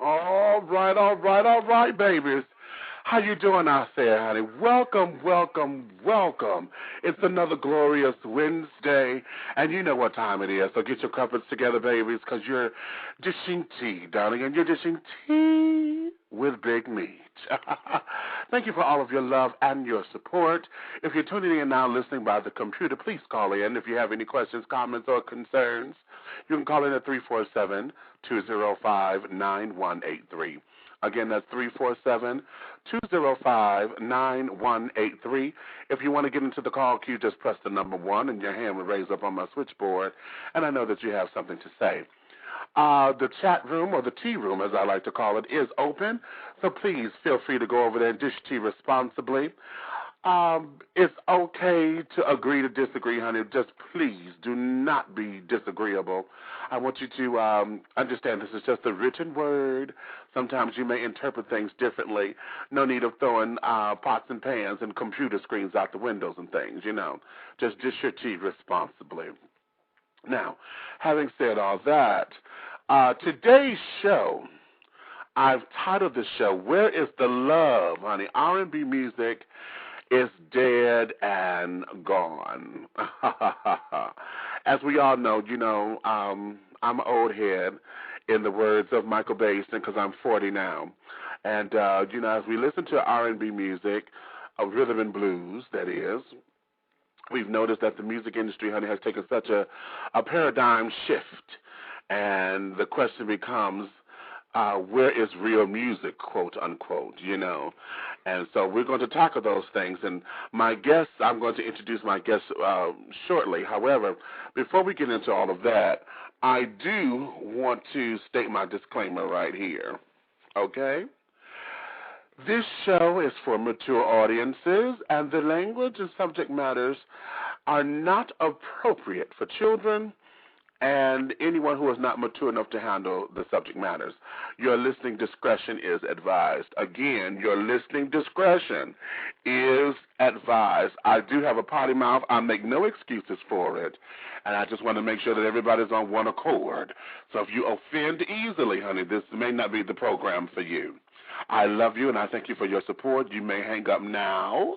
All right, babies. How you doing out there, honey? Welcome, welcome, welcome. It's another glorious Wednesday, and you know what time it is. So get your cupboards together, babies, because you're dishing tea, darling, and you're dishing tea with Big Meat. Thank you for all of your love and your support. If you're tuning in now listening by the computer, please call in. If you have any questions, comments, or concerns, you can call in at 347-205-9183. Again, that's 347-205-9183. If you want to get into the call queue, just press the number 1 and your hand will raise up on my switchboard, and I know that you have something to say. The chat room, or the tea room as I like to call it, is open, so please feel free to go over there and dish tea responsibly. It's okay to agree to disagree, honey. Just please do not be disagreeable. I want you to understand this is just a written word. Sometimes you may interpret things differently. No need of throwing pots and pans and computer screens out the windows and things, you know. Just dish your tea responsibly. Now, having said all that, today's show, I've titled the show, Where is the Love, honey? R&B music is dead and gone. As we all know, you know, I'm an old head, in the words of Michael Basin, because I'm 40 now. And, you know, as we listen to R&B music, rhythm and blues, that is, we've noticed that the music industry, honey, has taken such a paradigm shift. And the question becomes, where is real music, quote, unquote, you know. And so we're going to tackle those things. And my guests, I'm going to introduce my guests shortly. However, before we get into all of that, I do want to state my disclaimer right here, okay? This show is for mature audiences, and the language and subject matters are not appropriate for children and anyone who is not mature enough to handle the subject matters. Your listening discretion is advised. Again, your listening discretion is advised. I do have a potty mouth. I make no excuses for it, and I just want to make sure that everybody's on one accord. So if you offend easily, honey, this may not be the program for you. I love you, and I thank you for your support. You may hang up now,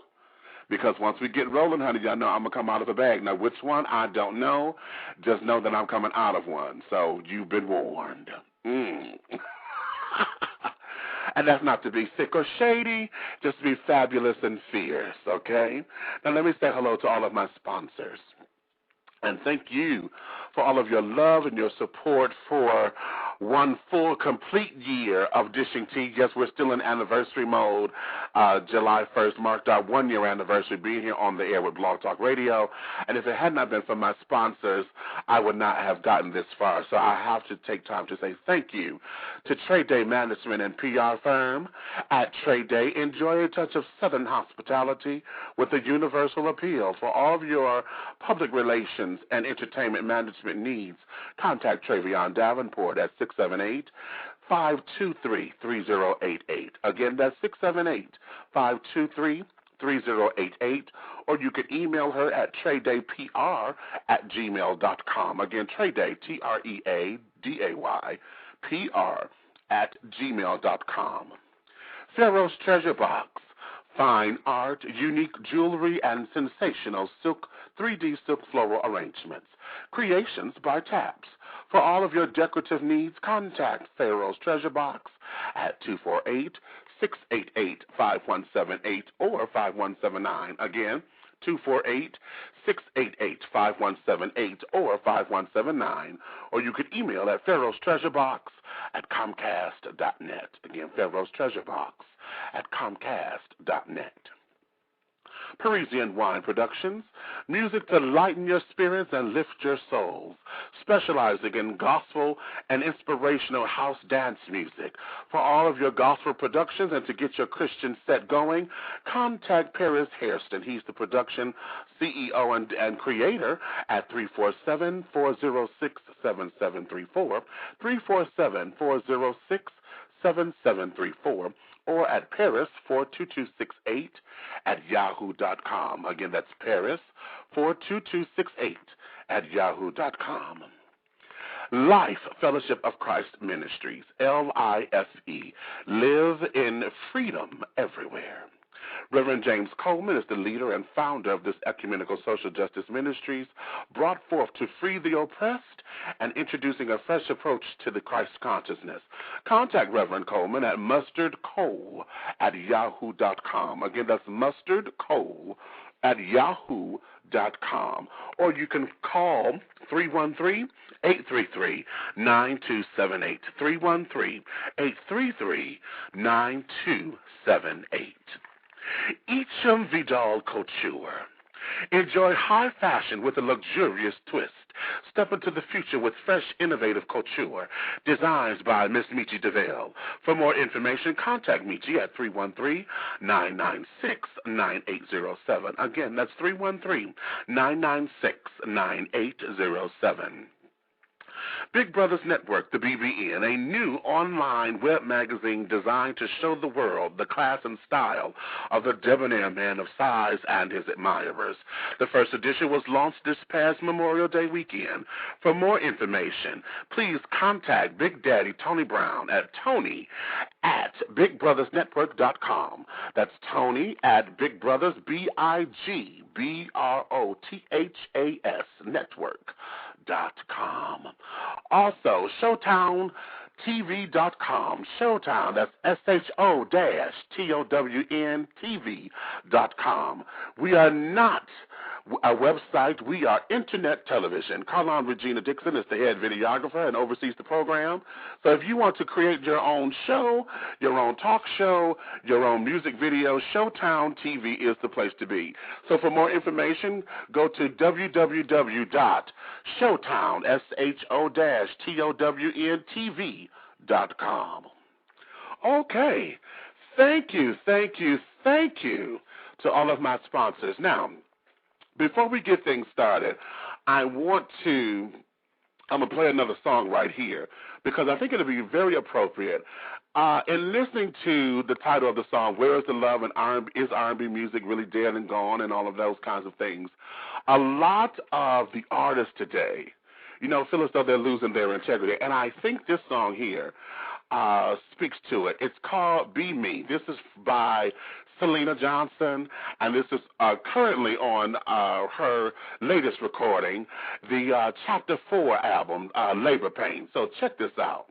because once we get rolling, honey, y'all know I'm going to come out of the bag. Now, which one, I don't know. Just know that I'm coming out of one. So you've been warned. And that's not to be sick or shady, just to be fabulous and fierce, okay? Now, let me say hello to all of my sponsors. And thank you for all of your love and your support for one full, complete year of dishing tea. Yes, we're still in anniversary mode. July 1st marked our one-year anniversary being here on the air with Blog Talk Radio. And if it had not been for my sponsors, I would not have gotten this far. So I have to take time to say thank you to Trade Day Management and PR firm. At Trade Day, enjoy a touch of Southern hospitality with a universal appeal. For all of your public relations and entertainment management needs, contact Travion Davenport at 678-523-3088. Again, that's 678-523-3088. Or you can email her at tradedaypr@gmail.com. Again, Tradeday, TREADAY, PR@gmail.com. Pharaoh's Treasure Box. Fine art, unique jewelry, and sensational silk 3D silk floral arrangements. Creations by Taps. For all of your decorative needs, contact Pharaoh's Treasure Box at 248-688-5178 or 5179. Again, 248-688-5178 or 5179. Or you could email at Pharaoh's Treasure Box at Comcast.net. Again, Pharaoh's Treasure Box at Comcast.net. Parisian Wine Productions, music to lighten your spirits and lift your souls, specializing in gospel and inspirational house dance music. For all of your gospel productions and to get your Christian set going, contact Paris Hairston. He's the production CEO and creator at 347-406-7734, 347-406-7734, or at Paris42268 at yahoo.com. Again, that's Paris42268 at yahoo.com. Life Fellowship of Christ Ministries, LIFE, Live in Freedom Everywhere. Reverend James Coleman is the leader and founder of this ecumenical social justice ministries, brought forth to free the oppressed and introducing a fresh approach to the Christ consciousness. Contact Reverend Coleman at mustardcole@yahoo.com. Again, that's mustardcole@yahoo.com. Or you can call 313-833-9278, 313-833-9278. Icham Vidal Couture. Enjoy high fashion with a luxurious twist. Step into the future with fresh, innovative couture, designs by Miss Michi DeVille. For more information, contact Michi at 313-996-9807. Again, that's 313-996-9807. Big Brothers Network, the BBN, a new online web magazine designed to show the world the class and style of the debonair man of size and his admirers. The first edition was launched this past Memorial Day weekend. For more information, please contact Big Daddy Tony Brown at Tony@BigBrothersNetwork.com. That's Tony at Big Brothers, BIGBROTHAS Network.com. Also, ShowtownTV.com. Showtown, that's SHO-TOWN TV.com. We are not a website. We are internet television. Carlon Regina Dixon is the head videographer and oversees the program. So if you want to create your own show, your own talk show, your own music video, Showtown TV is the place to be. So for more information, go to www.showtown, SHO-TOWN TV.com. Okay. Thank you to all of my sponsors. Now, before we get things started, I'm going to play another song right here because I think it'll be very appropriate. In listening to the title of the song, Where is the Love, and is R&B music really dead and gone, and all of those kinds of things, a lot of the artists today, feel as though they're losing their integrity. And I think this song here speaks to it. It's called Be Me. This is by Syleena Johnson, and this is currently on her latest recording, the Chapter 4 album, Labor Pain. So check this out.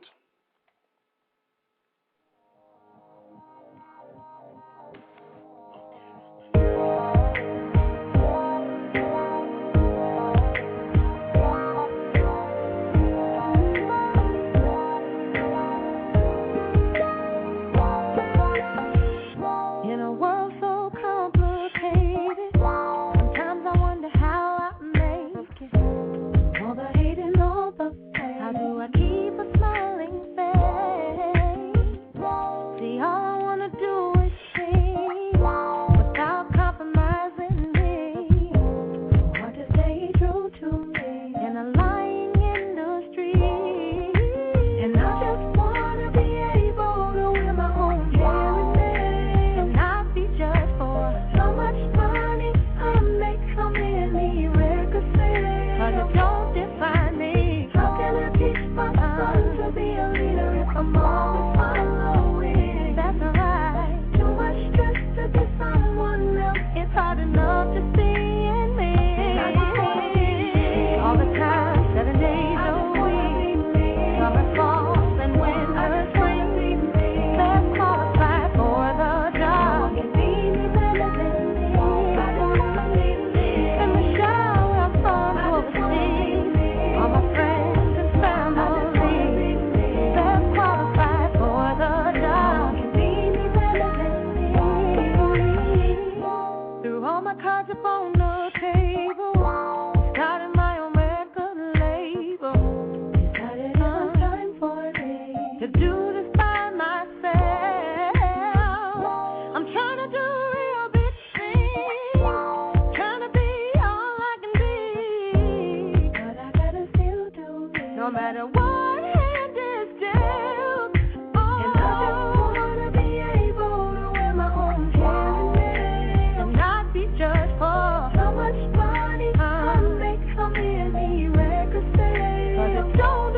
Don't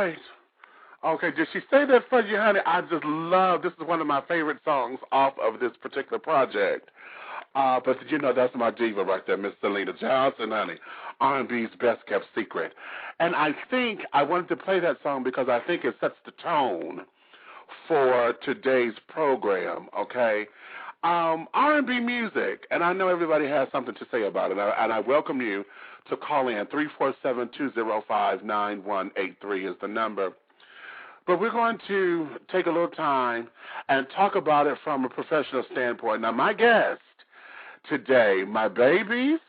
right. Okay, did she say that for you, honey? I just love, this is one of my favorite songs off of this particular project. But you know, that's my diva right there, Miss Syleena Johnson, honey. R&B's best kept secret. And I think I wanted to play that song because I think it sets the tone for today's program, okay? R&B music, and I know everybody has something to say about it, and I welcome you to call in. 347-205-9183 is the number. But we're going to take a little time and talk about it from a professional standpoint. Now, my guest today, my babies,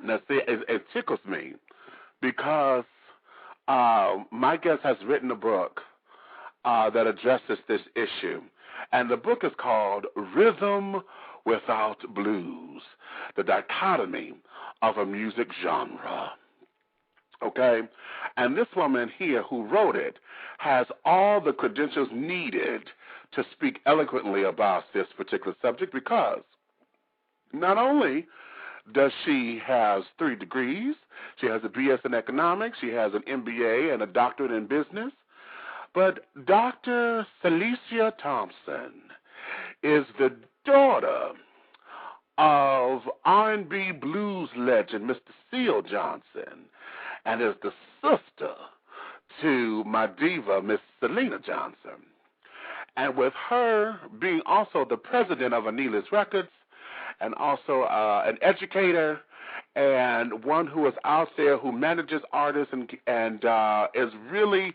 now see, it tickles me because my guest has written a book that addresses this issue. And the book is called Rhythm Without Blues, the Dichotomy of a Music Genre. Okay? And this woman here who wrote it has all the credentials needed to speak eloquently about this particular subject because not only does she has 3 degrees, she has a BS in economics, she has an MBA and a doctorate in business, but Dr. Syleecia Thompson is the daughter of R&B blues legend Mr. Syl Johnson and is the sister to my diva, Miss Syleena Johnson. And with her being also the president of Anila's Records and also an educator and one who is out there who manages artists and is really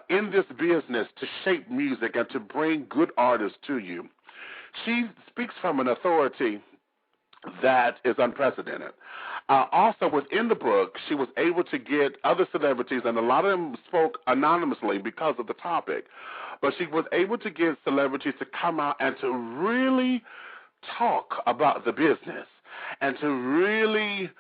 in this business to shape music and to bring good artists to you. She speaks from an authority that is unprecedented. Also, within the book, she was able to get other celebrities, and a lot of them spoke anonymously because of the topic, but she was able to get celebrities to come out and to really talk about the business and to really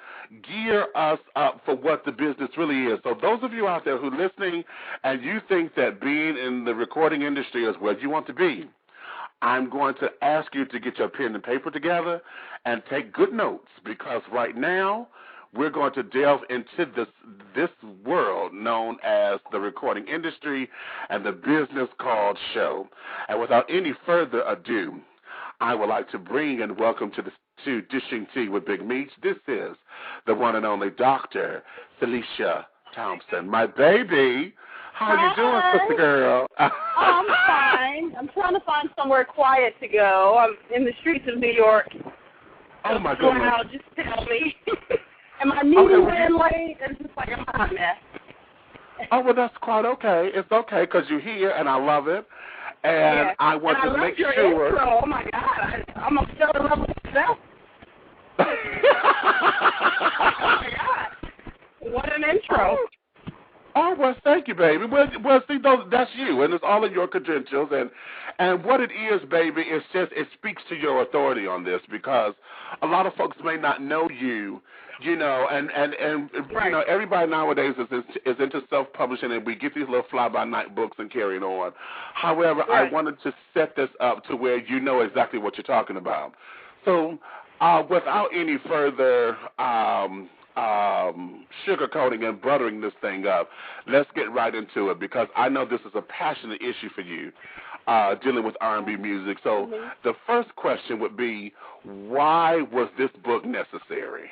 gear us up for what the business really is. So those of you out there who are listening and you think that being in the recording industry is where you want to be, I'm going to ask you to get your pen and paper together and take good notes because right now we're going to delve into this world known as the recording industry and the business called show. And without any further ado, I would like to bring and welcome to Dishing Tea with Big Meats. This is the one and only Dr. Syleecia Thompson. My baby, how are you doing, sister girl? I'm fine. I'm trying to find somewhere quiet to go. I'm in the streets of New York. Oh, my goodness. Wow, just tell me. Am I meeting in late? It's just like a hot mess. Oh, well, that's quite okay. It's okay because you're here, and I love it. And I want to make your sure. Intro. Oh, my God. I'm on stellar level myself. Oh, my God. What an intro. Oh, well, thank you, baby. Well, see, that's you, and it's all in your credentials. And what it is, baby, is just it speaks to your authority on this because a lot of folks may not know you, you know, and right. You know, everybody nowadays is into self-publishing, and we get these little fly-by-night books and carrying on. However, right. I wanted to set this up to where you know exactly what you're talking about. So without any further sugarcoating and buttering this thing up, let's get right into it because I know this is a passionate issue for you, dealing with R&B music. So the first question would be, why was this book necessary?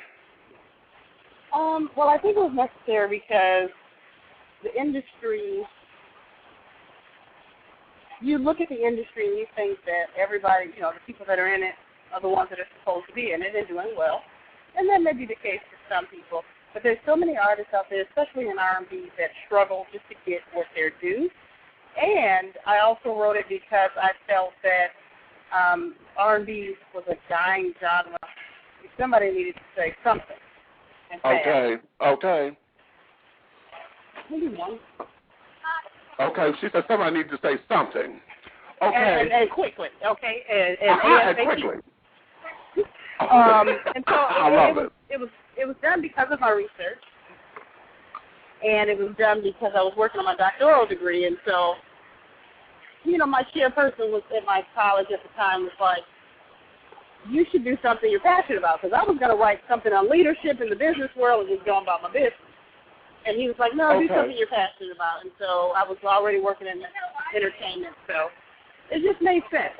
Well, I think it was necessary because the industry, you look at the industry and you think that everybody, you know, the people that are in it are the ones that are supposed to be in it and doing well. And that may be the case for some people. But there's so many artists out there, especially in R&B, that struggle just to get what they're due. And I also wrote it because I felt that R&B was a dying genre. Somebody needed to say something. Okay. Okay, she said somebody needs to say something. Okay. And quickly, okay? And quickly. And so I love it was done because of my research, and it was done because I was working on my doctoral degree, and so, you know, my chairperson was at my college at the time was like, you should do something you're passionate about, because I was going to write something on leadership in the business world and just go about my business. And he was like, no, do something you're passionate about. And so I was already working in entertainment, so it just made sense.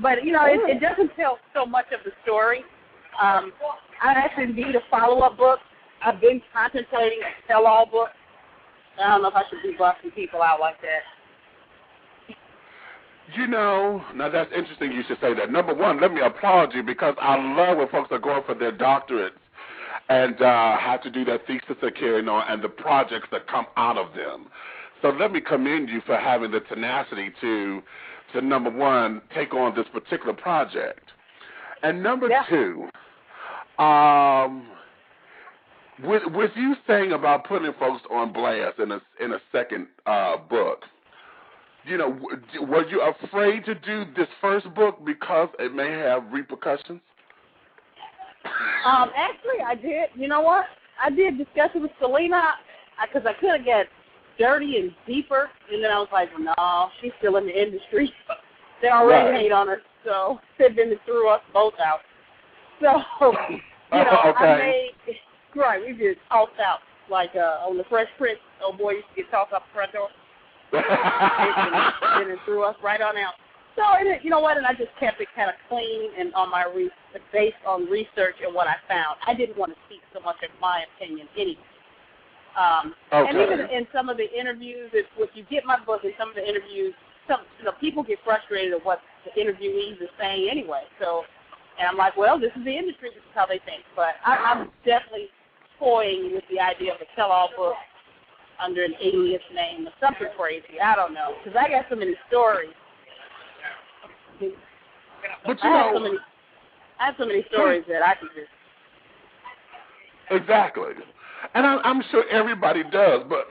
But, you know, it doesn't tell so much of the story. I actually need a follow-up book. I've been contemplating a tell-all book. I don't know if I should be busting people out like that. You know, now that's interesting you should say that. Number one, let me applaud you because I love when folks are going for their doctorates and have to do their thesis they're carrying on and the projects that come out of them. So let me commend you for having the tenacity to number one, take on this particular project. And number two, with you saying about putting folks on blast in a second book, you know, were you afraid to do this first book because it may have repercussions? Actually, I did. You know what? I did discuss it with Syleena because I could have got dirty and deeper, and then I was like, no, she's still in the industry. They already hate on her, so then they threw us both out. So, you know, we just tossed out like on the Fresh Prince. Oh boy, used to get tossed out the front door. and it threw us right on out. So, you know what? And I just kept it kind of clean and on my based on research and what I found. I didn't want to speak so much of my opinion anyway. And even in some of the interviews, if you get my book, in some of the interviews, people get frustrated at what the interviewees are saying anyway. So, and I'm like, well, this is the industry. This is how they think. But I'm definitely toying with the idea of a tell-all book under an alias name or something crazy. I don't know, because I got so many stories. But I have so many stories that I could just. Exactly, and I'm sure everybody does. But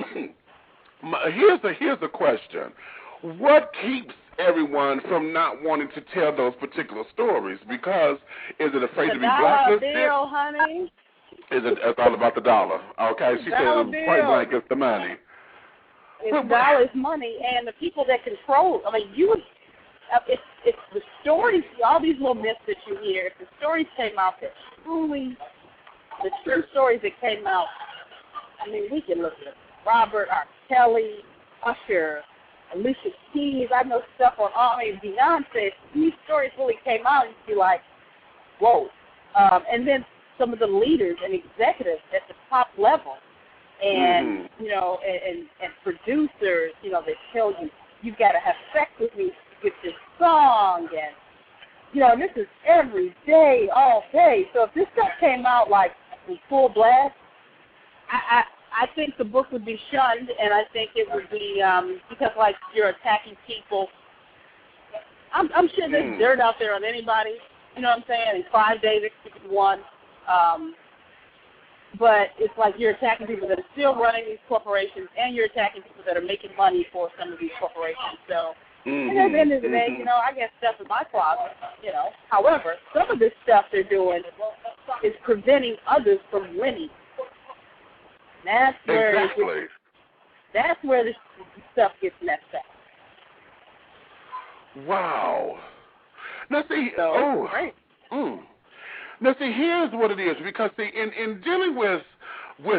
here's a question: what keeps everyone from not wanting to tell those particular stories? Because is it afraid to be blacklisted? Bill, honey. It's all about the dollar. Okay, she said point blank, it's the money. It's dollars, money, and the people that control. I mean, it's the stories, all these little myths that you hear. If the stories came out that truly, the true stories that came out. I mean, we can look at Robert R. Kelly, Usher, Alicia Keys. I know stuff on Beyonce. These stories really came out, and you'd be like, whoa. And then some of the leaders and executives at the top level, and you know, and producers, you know, they tell you you've got to have sex with me to get this song, and you know, and this is every day, all day. So if this stuff came out like in full blast, I think the book would be shunned, and I think it would be because like you're attacking people. I'm sure there's dirt out there on anybody. You know what I'm saying? In 5 days, it could be one. But it's like you're attacking people that are still running these corporations, and you're attacking people that are making money for some of these corporations. So, and at the end of the day, you know, I get stuff in my closet, you know. However, some of this stuff they're doing is preventing others from winning. That's where that's where this stuff gets messed up. Wow. Now see, great. Now, see, here's what it is, because see, in dealing with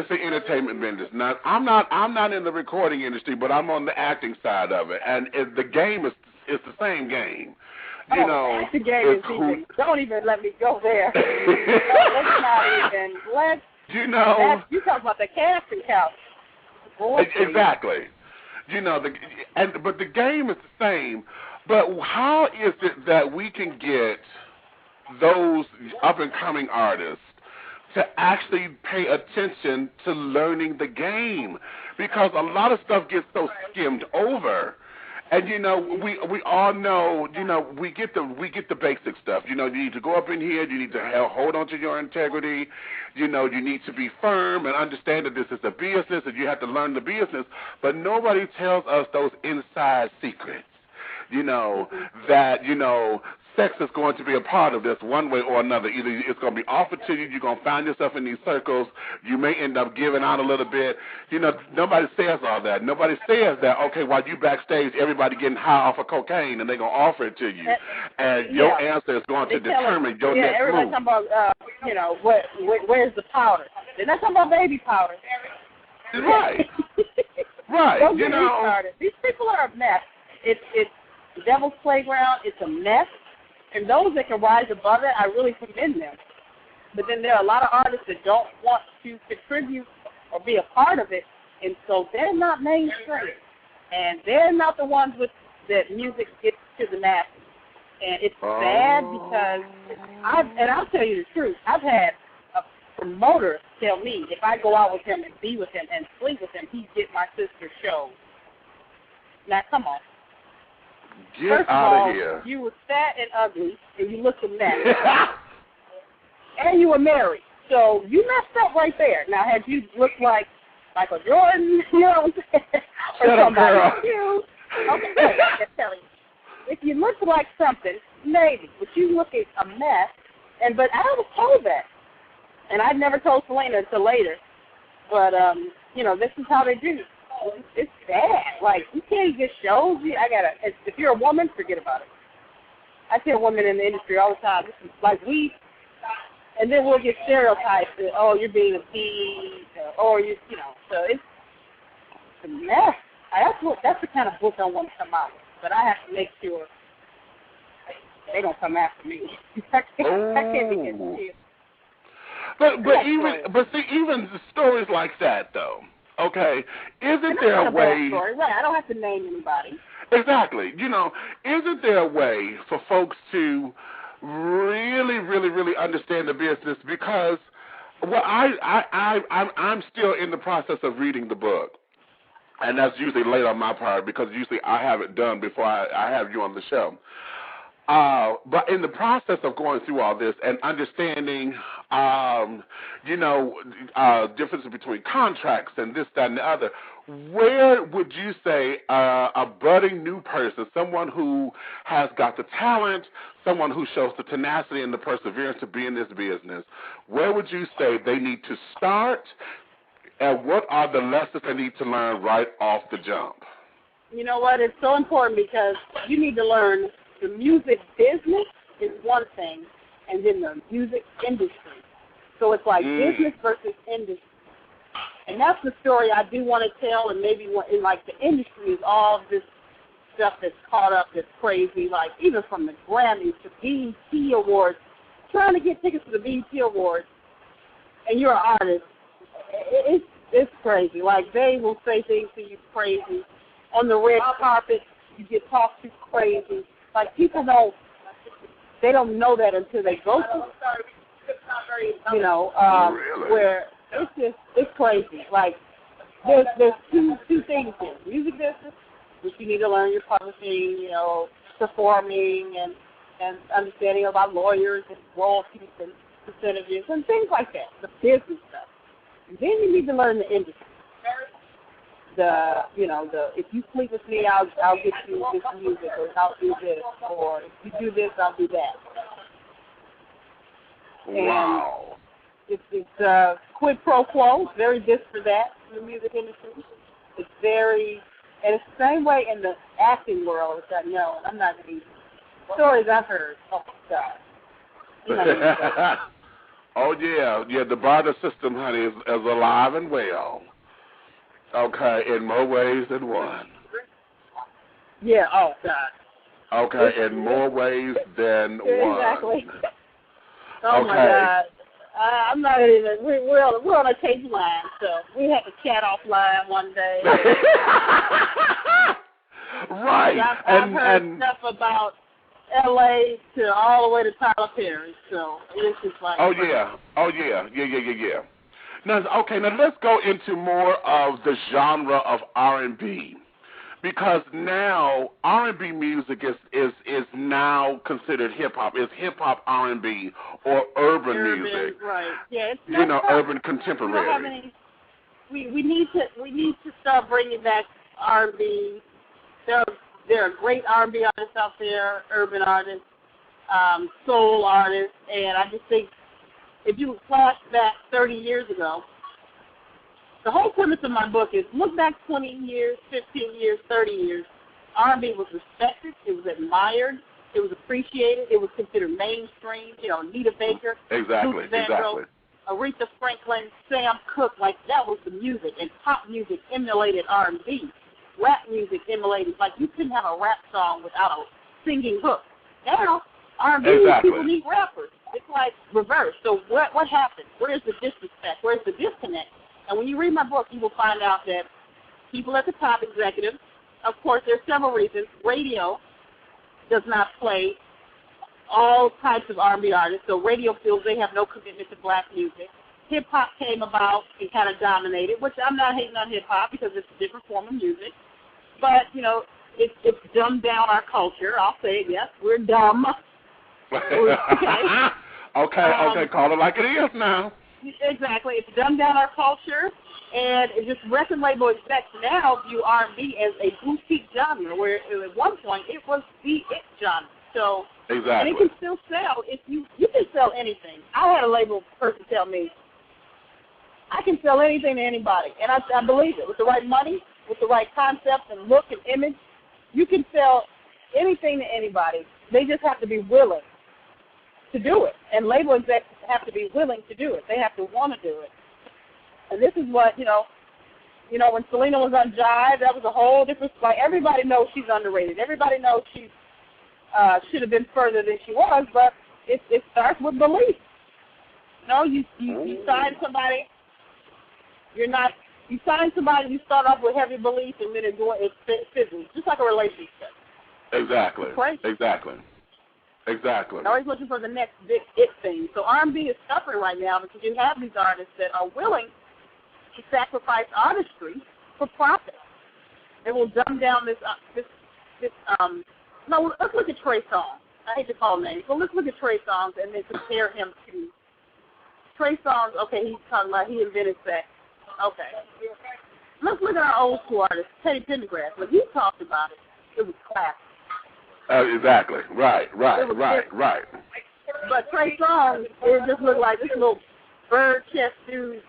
the entertainment business, now I'm not in the recording industry, but I'm on the acting side of it, and the game is the same game. You know, the game is even. Don't even let me go there. Let's not even. You know, you talk about the casting couch. Exactly. You know, but the game is the same. But how is it that we can get those up-and-coming artists to actually pay attention to learning the game? Because a lot of stuff gets so skimmed over. And you know, we all know, you know, we get the basic stuff. You know, you need to go up in here, you need to hold on to your integrity. You know, you need to be firm and understand that this is a business and you have to learn the business. But nobody tells us those inside secrets. You know, that, you know, sex is going to be a part of this one way or another. Either it's going to be offered to you, you're going to find yourself in these circles, you may end up giving out a little bit. You know, nobody says all that. Nobody says that, okay, while you backstage, everybody getting high off of cocaine and they're going to offer it to you. And your answer is going to determine your next move. Everybody's talking about, you know, where's the powder? They're not talking about baby powder. Right. Right. Don't get me started. These people are a mess. It's the devil's playground. It's a mess. And those that can rise above it, I really commend them. But then there are a lot of artists that don't want to contribute or be a part of it, and so they're not mainstream. And they're not the ones with that music gets to the masses. And it's sad because I'll tell you the truth. I've had a promoter tell me if I go out with him and be with him and sleep with him, he'd get my sister's show. Now, come on. Get out of here. You were fat and ugly, and you looked a mess. And you were married. So you messed up right there. Now, had you looked like Michael Jordan, you know what I'm saying? Or somebody cute. Okay, wait, I'm telling you. If you looked like something, maybe. But you look a mess. But I was told that. And I'd never told Syleena until later. But, this is how they do. It's sad. Like, you can't get shows. If you're a woman, forget about it. I tell women in the industry all the time, this is like and then we'll get stereotyped that, oh, you're being a thief, or so it's a mess. That's the kind of book I want to come out with. But I have to make sure they don't come after me. I can't be getting killed. But even stories like that though. Okay, isn't there a way? Story. Right, I don't have to name anybody. Exactly. Isn't there a way for folks to really, really, really understand the business? Because I'm still in the process of reading the book, and that's usually late on my part because usually I have it done before I have you on the show. But in the process of going through all this and understanding, differences between contracts and this, that, and the other, where would you say a budding new person, someone who has got the talent, someone who shows the tenacity and the perseverance to be in this business, where would you say they need to start, and what are the lessons they need to learn right off the jump? You know what? It's so important because you need to learn the music business is one thing, and then the music industry. So it's like business versus industry. And that's the story I do want to tell, and maybe in like the industry is all this stuff that's caught up that's crazy, like even from the Grammys to BET Awards, trying to get tickets to the BET Awards, and you're an artist. It's crazy. Like they will say things to you crazy. On the red carpet, you get talked to crazy. Like people they don't know that until they go through really? Where it's crazy. Like there's two things here: music business, which you need to learn your publishing, performing, and understanding about lawyers and royalties and percentages and things like that. The business stuff. And then you need to learn the industry. If you sleep with me, I'll get you this music, or I'll do this, or if you do this, I'll do that. Wow. And it's quid pro quo. It's very this for that in the music industry. It's and it's the same way in the acting world, which I know, and I'm not going to stories I've heard. Oh, God. Oh, yeah, the barter system, honey, is alive and well. Okay, in more ways than one. Yeah, oh, God. Okay, in more ways than one. Exactly. Oh, my God. I'm not even, we're on a tape line, so we have to chat offline one day. Right. I've heard stuff about L.A. to all the way to Tyler Perry, so it's just like... Oh, yeah. Now, let's go into more of the genre of R&B, because now R&B music is now considered hip-hop. It's hip-hop R&B or urban music. Right. Yeah, it's urban contemporary. We need to start bringing back R&B. There are great R&B artists out there, urban artists, soul artists, and I just think if you flash back 30 years ago, the whole premise of my book is look back 20 years, 15 years, 30 years. R&B was respected. It was admired. It was appreciated. It was considered mainstream. Nita Baker. Exactly. Aretha Franklin, Sam Cooke, like that was the music, and pop music emulated R&B. Rap music emulated, like you couldn't have a rap song without a singing hook. Now, R&B people need rappers. It's like reverse. So what happened? Where's the disrespect? Where's the disconnect? And when you read my book, you will find out that people at the top, executives, of course, there's several reasons. Radio does not play all types of R&B artists, so radio feels they have no commitment to black music. Hip-hop came about and kind of dominated, which I'm not hating on hip-hop because it's a different form of music. But, you know, it's dumbed down our culture. I'll say, yes, we're dumb. Okay, call it like it is now. Exactly. It's dumbed down our culture, and it just record label execs now view R&B as a boutique genre, where at one point it was the it genre. So, exactly. And it can still sell. If you can sell anything. I had a label person tell me, I can sell anything to anybody, and I believe it. With the right money, with the right concept and look and image, you can sell anything to anybody. They just have to be willing to do it, and label execs have to be willing to do it. They have to want to do it. And this is what, you know, when Syleena was on Jive, that was a whole different, like, everybody knows she's underrated. Everybody knows she should have been further than she was, but it starts with belief. You know, you sign somebody, you sign somebody, you start off with heavy belief, and then it fizzles, just like a relationship. Exactly. Right? Exactly. Always looking for the next big it thing. So R&B is suffering right now because you have these artists that are willing to sacrifice artistry for profit. They will dumb down this. No, let's look at Trey Songz. I hate to call names, but let's look at Trey Songz and then compare him to Trey Songz. Okay, he's talking about he invented sex. Okay. Let's look at our old school artist, Teddy Pendergrass. When he talked about it was classic. Exactly. Right. But Trey Songz, it just looked like this little bird chest dude.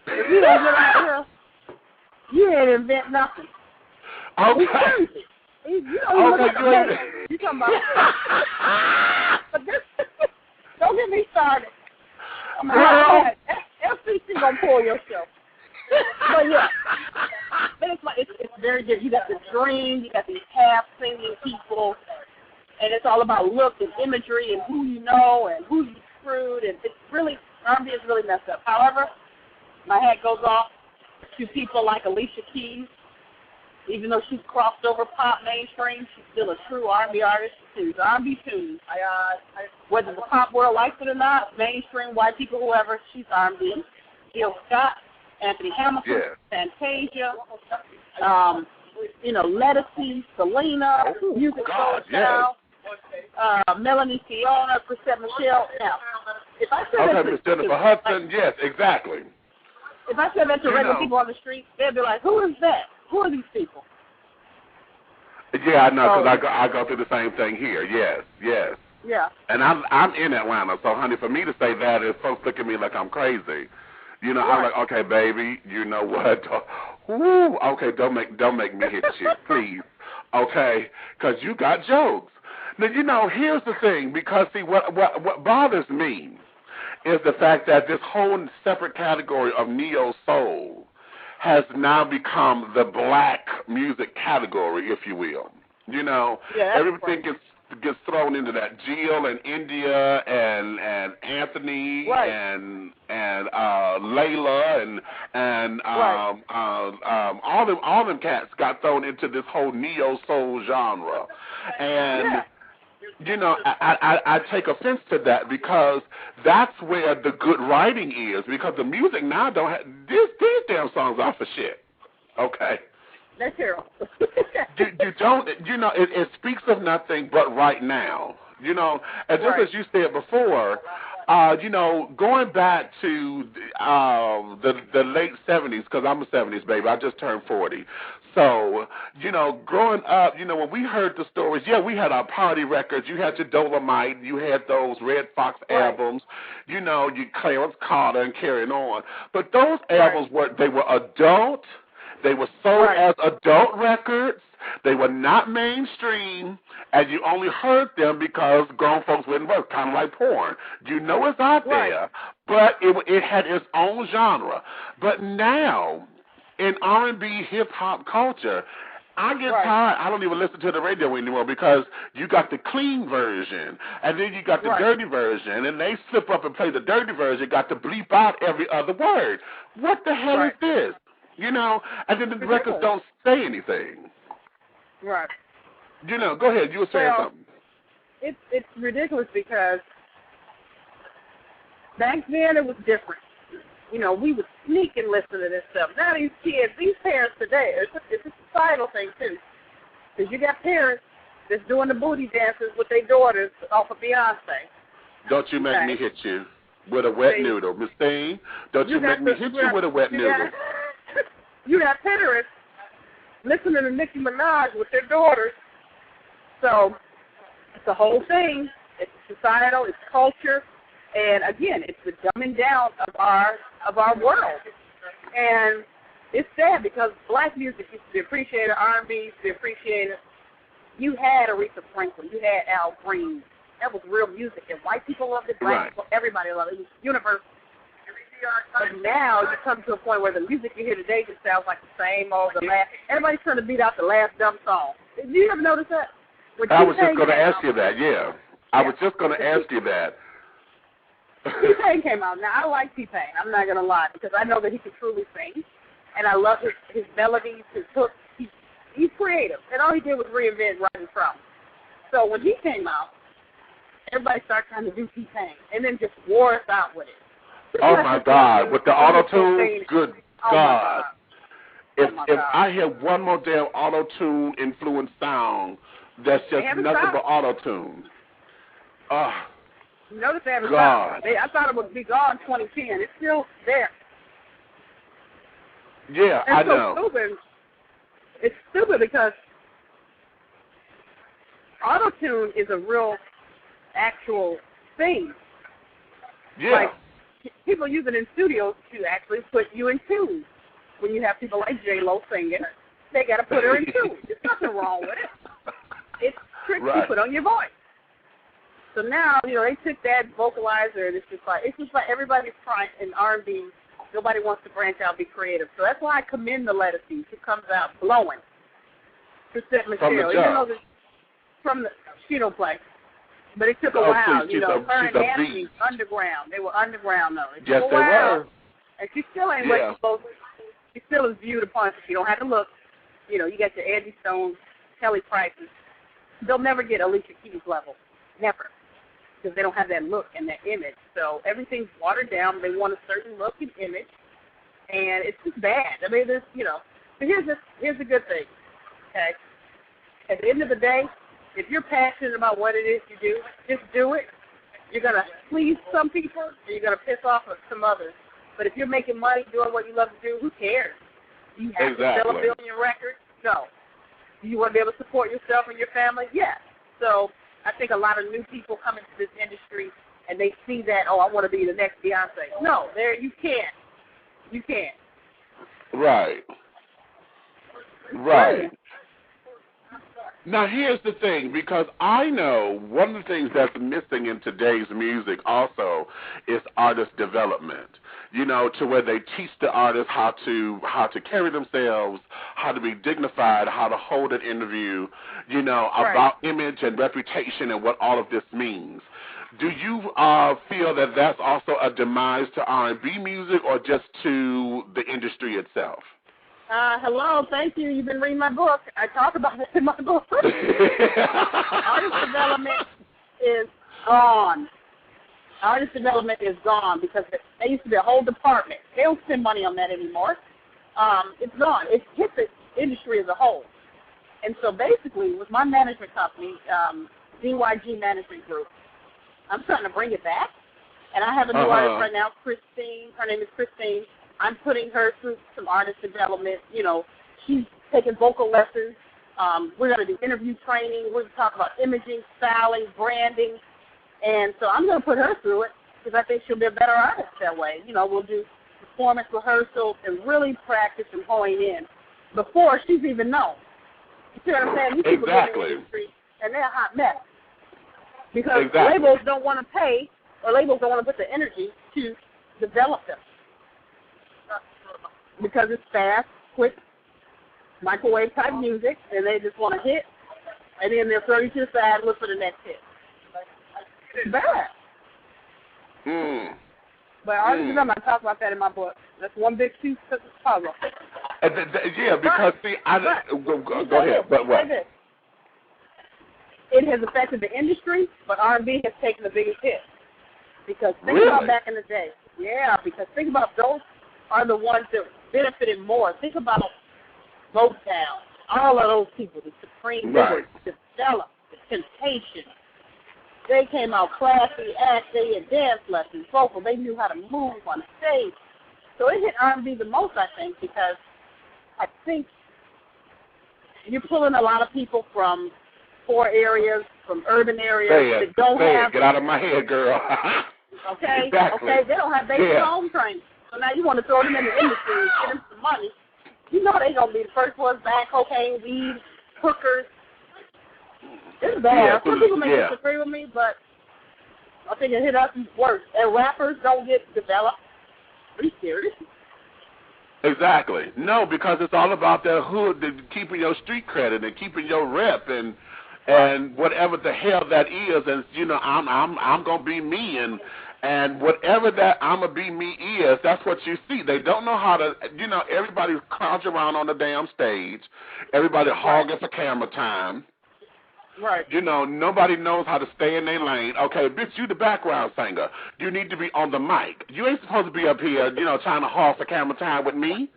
If you don't get out here, you ain't invent nothing. Okay. He's crazy. You don't look at you talking about. But this, don't get me started. FCC gonna pull your show. But yeah, it's very good. You got the dream, you got these half singing people, and it's all about look and imagery and who you know and who you screwed, and it's really R&B is really messed up. However, my hat goes off to people like Alicia Keys. Even though she's crossed over pop mainstream, she's still a true R&B artist. She's R&B tunes. Whether the pop world likes it or not, mainstream, white people, whoever, she's R&B. Jill Scott, Anthony Hamilton, Fantasia, Lettucey, Syleena, Music Soul Style, Melanie Fiona, Chrisette Michelle. Now, if I said that Miss Jennifer Hudson, yes, exactly. If I said that to regular people on the street, they'd be like, who is that? Who are these people? Yeah, I know, because I go through the same thing here. Yes. Yeah. And I'm in Atlanta, so honey, for me to say that is folks look at me like I'm crazy. You know, I'm like, okay, baby, you know what? Woo, okay, don't make me hit you, please. Okay, because you got jokes. Now, you know, here's the thing, because see, what bothers me is the fact that this whole separate category of neo soul has now become the black music category, if you will. You know, everything gets thrown into that. Jill and India and Anthony and Layla and all them cats got thrown into this whole neo soul genre, and. You know, I take offense to that because that's where the good writing is. Because the music now don't have these damn songs are for shit. Okay. That's terrible. you don't. You know, it speaks of nothing but right now. You know, and just as you said before, you know, going back to the late 70s, because I'm a 70s baby. I just turned 40. So, you know, growing up, you know, when we heard the stories, we had our party records. You had your Dolomite. You had those Red Fox albums. You know, you Clarence Carter and carrying on. But those albums were adult. They were sold as adult records. They were not mainstream, and you only heard them because grown folks wouldn't work, kind of like porn. You know it's out there, but it had its own genre. But now, in R&B hip-hop culture, I get tired. I don't even listen to the radio anymore because you got the clean version, and then you got the dirty version, and they slip up and play the dirty version, got to bleep out every other word. What the hell is this? You know, and then the records don't say anything. Right. You know, go ahead. You were saying something. It's ridiculous because back then it was different. You know, we would sneak and listen to this stuff. Now these kids, these parents today, it's a societal thing too. Because you got parents that's doing the booty dances with their daughters off of Beyonce. Don't you make me hit you with a wet noodle, Miss Thane. Don't you make me hit you with a wet noodle. You got parents listening to Nicki Minaj with their daughters. So it's the whole thing. It's societal. It's culture. And again, it's the dumbing down of our world. And it's sad because black music used to be appreciated, R&B used to be appreciated. You had Aretha Franklin, you had Al Green. That was real music, and white people loved it, black people, everybody loved it. It was universal. But now you come to a point where the music you hear today just sounds like the same old, the last. Everybody's trying to beat out the last dumb song. Did you ever notice that? I was just going to ask you that, I was just going to ask you that. T-Pain came out. Now, I like T-Pain. I'm not going to lie, because I know that he can truly sing, and I love his melodies, his hooks. He's creative, and all he did was reinvent Rising From. So when he came out, everybody started trying to do T-Pain, and then just wore us out with it. Oh, my God. With the auto-tune? Good God. If I hear one more damn auto-tune influenced sound, that's just nothing but auto-tune. You notice they haven't stopped. I thought it would be gone in 2010. It's still there. Yeah, I know. Stupid. It's stupid because auto-tune is a real, actual thing. Yeah. Like, people use it in studios to actually put you in tune. When you have people like J-Lo singing, they got to put her in tune. There's nothing wrong with it. It's tricks you put on your voice. So now, you know, they took that vocalizer, and it's just like everybody's trying in R&B. Nobody wants to branch out and be creative. So that's why I commend the Lettuce. She comes out blowing. Michelle, even though from the she don't play. But it took a while, please, you know. Her and Anthony, underground. They were underground, though. Yes, they were. And she still ain't what she's supposed to. She still is viewed upon. She don't have to look. You know, you got your Andy Stones, Kelly Prices. They'll never get Alicia Keys level. Never. Because they don't have that look and that image. So everything's watered down. They want a certain look and image. And it's just bad. I mean, there's, you know. But here's the good thing. Okay? At the end of the day, if you're passionate about what it is you do, just do it. You're going to please some people, and you're going to piss off some others. But if you're making money doing what you love to do, who cares? Do you have to sell $1 billion records? No. Do you want to be able to support yourself and your family? Yes. So I think a lot of new people come into this industry, and they see that, oh, I want to be the next Beyonce. No, you can't. You can't. Right. Right. Now, here's the thing, because I know one of the things that's missing in today's music also is artist development, you know, to where they teach the artists how to carry themselves, how to be dignified, how to hold an interview, you know, about image and reputation and what all of this means. Do you feel that that's also a demise to R&B music or just to the industry itself? Hello, thank you. You've been reading my book. I talk about it in my book. Artist development is gone. Artist development is gone because they used to be a whole department. They don't spend money on that anymore. It's gone. It's hit the industry as a whole. And so basically, with my management company, DYG Management Group, I'm trying to bring it back. And I have a new artist right now, Christine. Her name is Christine. I'm putting her through some artist development. You know, she's taking vocal lessons. We're going to do interview training. We're going to talk about imaging, styling, branding. And so I'm going to put her through it because I think she'll be a better artist that way. You know, we'll do performance rehearsals and really practice and hone in before she's even known. You see what I'm saying? These people get in the industry and they're a hot mess because labels don't want to pay or labels don't want to put the energy to develop them because it's fast, quick, microwave type music, and they just want to hit, and then they'll throw you to the side, look for the next hit. It's bad. But artist development, I talk about that in my book. That's one big piece of the puzzle. Yeah, because see, go ahead. But what? It has affected the industry, but R&B has taken the biggest hit. Because think about back in the day. Yeah, because think about those are the ones that benefited more. Think about Motown, all of those people, the Supreme, they were developed, the Temptation. They came out classy, they had dance lessons, vocal. They knew how to move on stage. So it hit R&B the most, I think, because I think you're pulling a lot of people from poor areas, from urban areas that don't have. Get out of my head, girl. Okay, exactly. Okay, they don't have basic home training. So now you want to throw them in the industry and get them some money. You know they're going to be the first ones back, cocaine, weed, hookers. It's bad. Yeah, some people may disagree with me, but I think it hit us worse. And rappers don't get developed. Are you serious? Exactly. No, because it's all about the hood, keeping your street credit and keeping your rep and whatever the hell that is. And you know, I'm gonna be me and whatever that I'm gonna be me is. That's what you see. They don't know how to. You know, everybody's crouching around on the damn stage. Everybody hogging for camera time. Right. You know, nobody knows how to stay in their lane. Okay, bitch, you the background singer. You need to be on the mic. You ain't supposed to be up here, you know, trying to hog for camera time with me.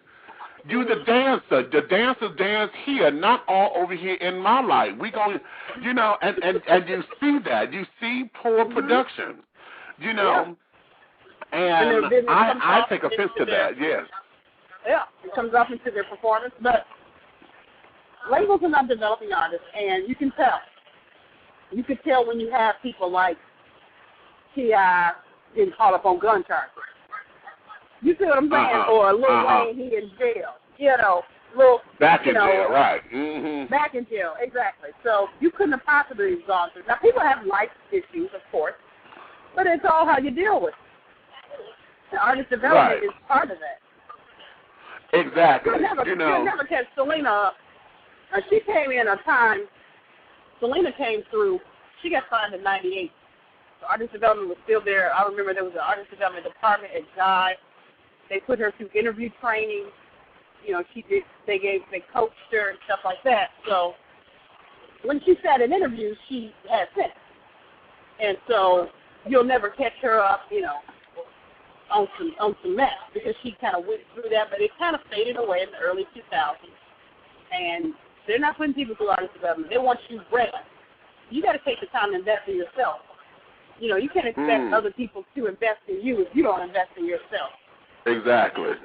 You the dancer. The dancers dance here, not all over here in my life. We going, you know, and you see that. You see poor production. You know, and I take offense to that, yes. Yeah, it comes off into their performance, but labels are not developing artists, and you can tell. You can tell when you have people like T.I. getting caught up on gun charges. You see what I'm saying? Or Lil Wayne, he in jail. You know, back in jail, right? Mm-hmm. Back in jail, exactly. So you couldn't have possibly gone through. Now people have life issues, of course, but it's all how you deal with it. The artist development is part of that. Exactly. You'll never catch Syleena. She came in a time. Syleena came through. She got signed in '98. The artist development was still there. I remember there was an artist development department at Jive. They put her through interview training. You know, they coached her and stuff like that. So when she sat in interviews, she had sense. And so you'll never catch her up, you know, on some mess because she kind of went through that, but it kind of faded away in the early 2000s. And they're not putting people through artist development. They want you ready. You got to take the time to invest in yourself. You know, you can't expect other people to invest in you if you don't invest in yourself. Exactly.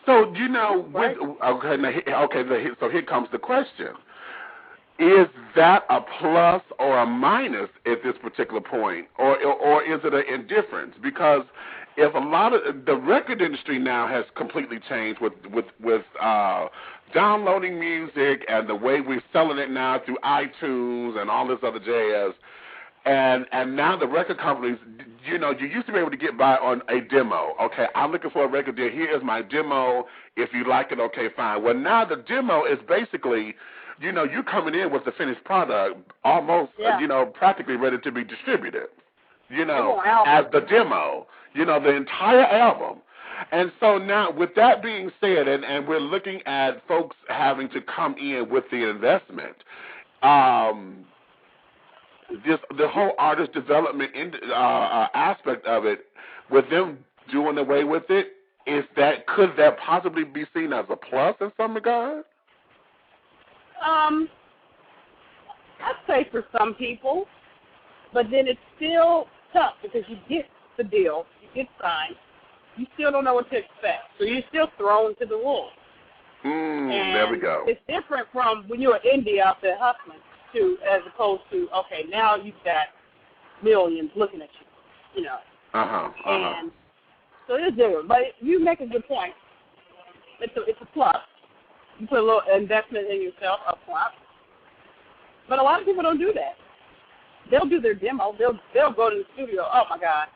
So, you know, so here comes the question. Is that a plus or a minus at this particular point, or is it an indifference? Because if a lot of the record industry now has completely changed with downloading music and the way we're selling it now through iTunes and all this other jazz, and now the record companies, you know, you used to be able to get by on a demo. Okay, I'm looking for a record deal. Here is my demo. If you like it, okay, fine. Well, now the demo is basically, you know, you're coming in with the finished product almost, you know, practically ready to be distributed, you know, as the demo, you know, the entire album. And so now with that being said, and we're looking at folks having to come in with the investment, the whole artist development aspect of it, with them doing away with it, could that possibly be seen as a plus in some regard? I'd say for some people, but then it's still tough because you get the deal, you get signed, you still don't know what to expect, so you're still thrown to the wolves. There we go. It's different from when you're an indie out there hustling, as opposed to, okay, now you've got millions looking at you, you know. And so it's different. But you make a good point. It's a plus. You put a little investment in yourself up front. But a lot of people don't do that. They'll do their demo. They'll go to the studio. Oh, my God.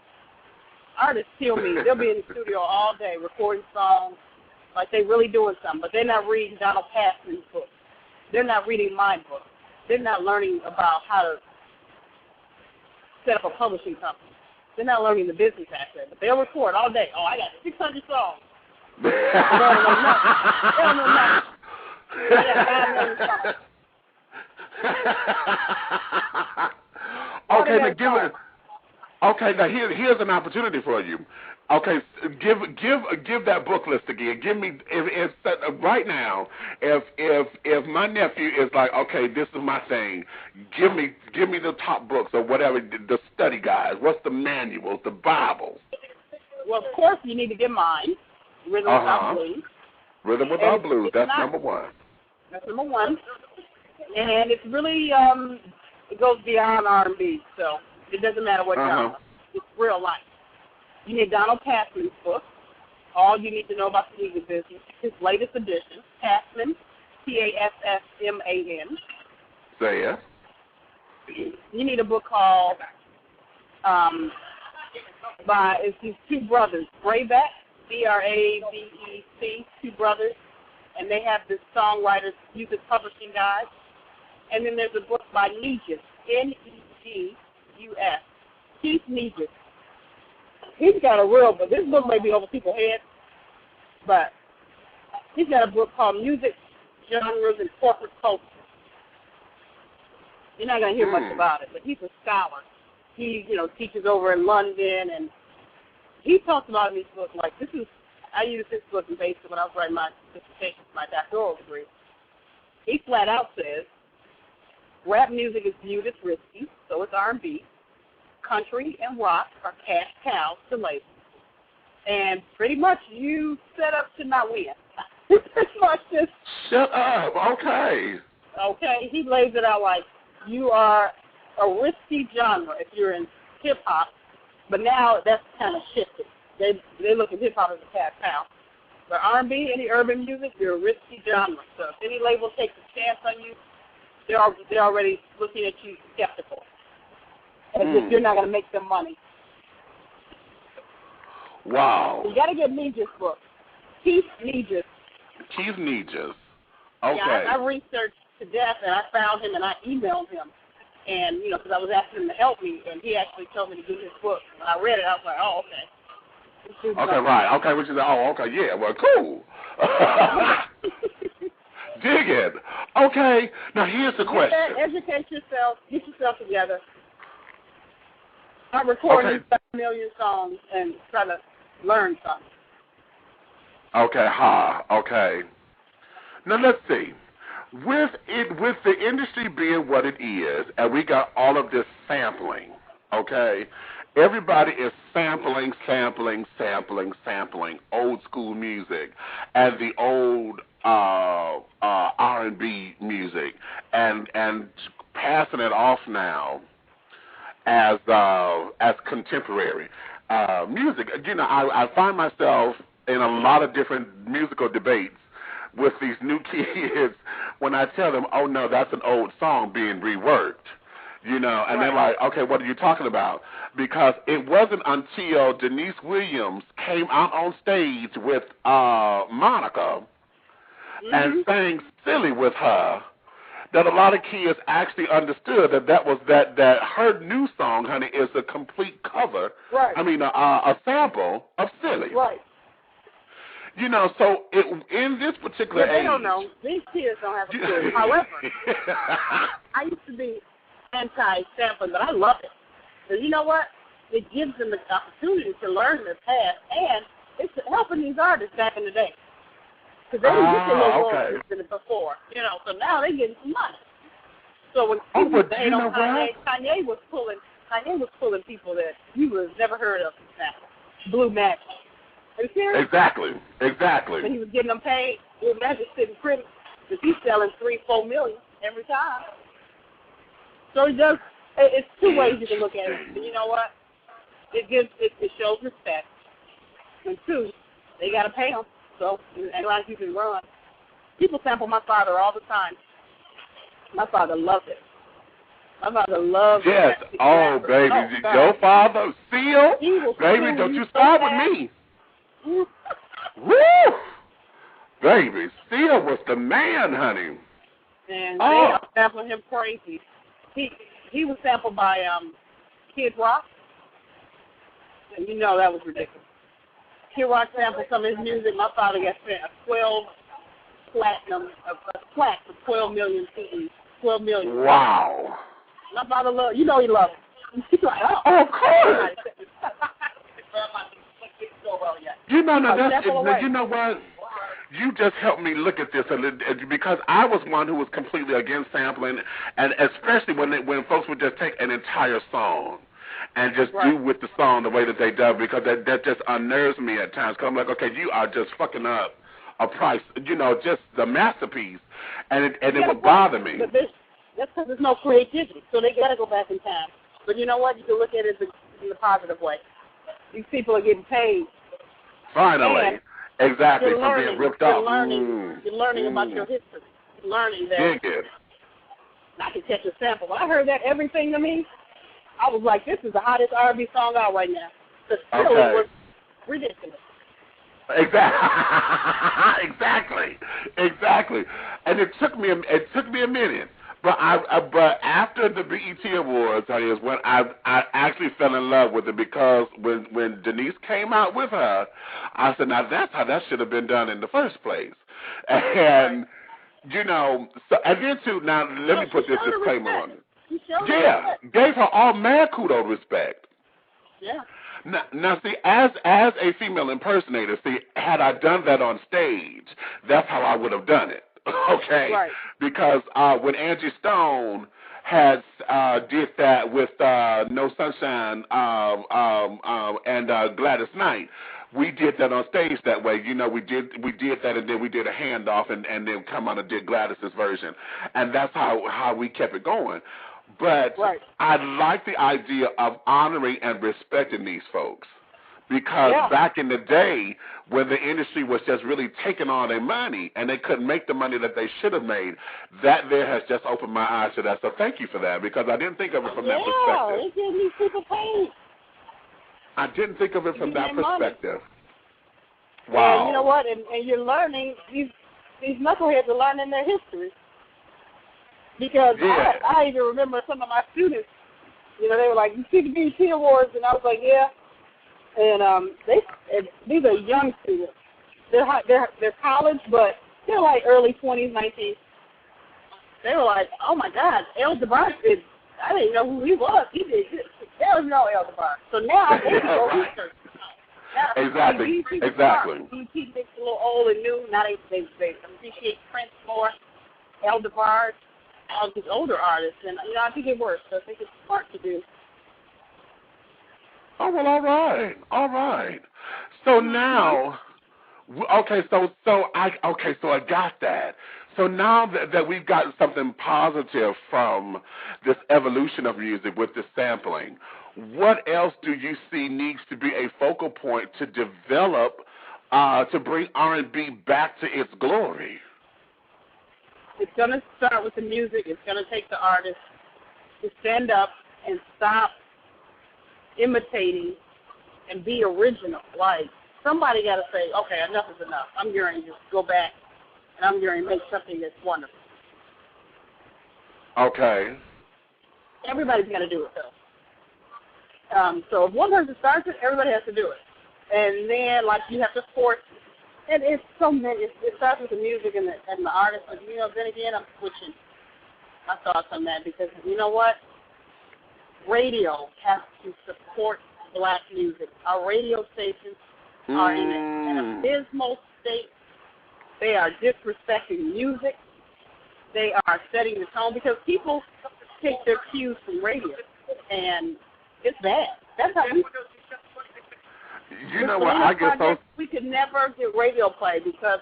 Artists kill me. They'll be in the studio all day recording songs like they're really doing something, but they're not reading Donald Passman's book. They're not reading my book. They're not learning about how to set up a publishing company. They're not learning the business aspect, but they'll record all day. Oh, I got 600 songs. They don't know nothing. They don't know nothing. They got 5 million songs. Okay, now give it. Okay, now here's an opportunity for you. Okay, give that book list again. Give me if right now. If my nephew is like, okay, this is my thing. Give me the top books or whatever, the study guides. What's the manuals, the Bibles? Well, of course, you need to get mine. Rhythm Without Blues. Rhythm Without Blues. That's number one. That's number one. And it's really it goes beyond R&B, so it doesn't matter what genre. It's real life. You need Donald Passman's book, All You Need to Know About the Music Business, his latest edition, Passman, Passman. Say it. You need a book called it's these two brothers, Brabec, Brabec, two brothers, and they have this songwriters music publishing guide. And then there's a book by Negus, Negus, Keith Negus. He's got a real book. This book may be over people's heads, but he's got a book called Music, Genres, and Corporate Culture. You're not going to hear much about it, but he's a scholar. He, teaches over in London, and he talks about in this book, like, I used this book in basic when I was writing my dissertation for my doctoral degree. He flat out says, rap music is viewed as risky, so it's R&B. Country and rock are cash cows to label. And pretty much you set up to not win. Pretty much just... Shut up. Okay. Okay. He lays it out like you are a risky genre if you're in hip-hop, but now that's kind of shifted. They look at hip-hop as a cash cow. But R&B, any urban music, you're a risky genre. So if any label takes a chance on you, they're already looking at you skeptical. As if you're not going to make them money. Wow. So you got to get Negus' book. Keith Negus. Keith Negus. Okay. Yeah, I researched to death, and I found him, and I emailed him. And, because I was asking him to help me, and he actually told me to do his book. When I read it, I was like, oh, okay. Okay, right. Okay, which is, okay, yeah, well, cool. Dig it. Okay, now here's the question. Educate yourself, get yourself together. Start recording 5 million songs and try to learn something. Okay, okay. Now let's see. With the industry being what it is, and we got all of this sampling, okay? Everybody is sampling old school music and the old R&B music and passing it off now as contemporary music. I find myself in a lot of different musical debates with these new kids when I tell them, oh no, that's an old song being reworked. And they're like, okay, what are you talking about? Because it wasn't until Denise Williams came out on stage with Monica and sang Silly with her that a lot of kids actually understood that her new song, honey, is a complete cover. Right. I mean, a sample of Silly. Right. So in this particular age... They don't know. These kids don't have a clue. However, I used to be anti-sampling, but I love it. Because you know what? It gives them the opportunity to learn their past, and it's helping these artists back in the day. Because they didn't get the royalties in it before. So now they're getting some money. So when people say on Kanye was pulling people that you would have never heard of now. Blue Magic. Are you serious? Exactly. When he was getting them paid, Blue Magic sitting pretty, because he's selling $3-4 million every time. So it's two ways you can look at it. And you know what? It shows respect. And two, they got to pay them. So, and like you can run. People sample my father all the time. My father loved it. My father loved Yes. Oh, baby. Oh, Your father, Syl? Baby, cool. don't you start with me. Woo! Baby, Syl was the man, honey. And they are sampling him crazy. He was sampled by Kid Rock. And you know that was ridiculous. Kid Rock sampled some of his music. My father got sent a 12 platinum, a plaque for 12 million CDs. 12 million. Wow. My father loved, you know he loved it. He's like, oh, of course. You know, you know what? You just helped me look at this a little, because I was one who was completely against sampling, and especially when folks would just take an entire song and just do with the song the way that they do, because that just unnerves me at times. Because I'm like, okay, you are just fucking up a price, you know, just the masterpiece, and it would bother me. But that's because there's no creativity, so they got to go back in time. But you know what? You can look at it in the positive way. These people are getting paid. Finally. Exactly, from being ripped off. You're learning about your history. You're learning that. I can catch a sample. When I heard that everything to me, I was like, this is the hottest R&B song out right now. The Syl was ridiculous. Exactly. And it took me a minute. But but after the BET Awards, honey, is when I actually fell in love with it, because when Denise came out with her, I said, now that's how that should have been done in the first place. And you know, so and then too, now let me put this disclaimer on it. Yeah, gave her all mad kudos respect. Yeah. Now, see, as a female impersonator, see, had I done that on stage, that's how I would have done it. Okay, right. Because when Angie Stone had did that with No Sunshine and Gladys Knight, we did that on stage that way. You know, we did that, and then we did a handoff, and then come on and did Gladys's version, and that's how we kept it going. But I like the idea of honoring and respecting these folks. Because back in the day, when the industry was just really taking all their money and they couldn't make the money that they should have made, that there has just opened my eyes to that. So thank you for that, because I didn't think of it from that perspective. Yeah, they give these people paid. I didn't think of it from that perspective. Wow. And you know what? And you're learning, these knuckleheads are learning their history. Because I even remember some of my students, you know, they were like, you see the BET Awards? And I was like, yeah. And these are young students. They're college, but they're like early 20s, 19s. They were like, oh my God, El DeBarge did. I didn't know who he was. He did this. There was no El DeBarge. So now they can go research. Exactly. BET makes a little old and new. Now they appreciate Prince more, El DeBarge, all these older artists, and you know I think it works. So I think it's smart to do. Oh, well, all right. So now, so I got that. So now that we've gotten something positive from this evolution of music with the sampling, what else do you see needs to be a focal point to develop, to bring R&B back to its glory? It's going to start with the music. It's going to take the artist to stand up and stop imitating and be original. Like, somebody got to say, okay, enough is enough. I'm going to just go back and I'm going to make something that's wonderful. Okay. Everybody's got to do it, though. So if one person starts it, everybody has to do it. And then, like, you have to force, and it's so many. It starts with the music and the artist. But, you know, then again, I'm switching my thoughts on that because, you know what? Radio has to support black music. Our radio stations are in an abysmal state. They are disrespecting music. They are setting the tone because people take their cues from radio, and it's bad. That's how we. You know what? I guess we could never get radio play because,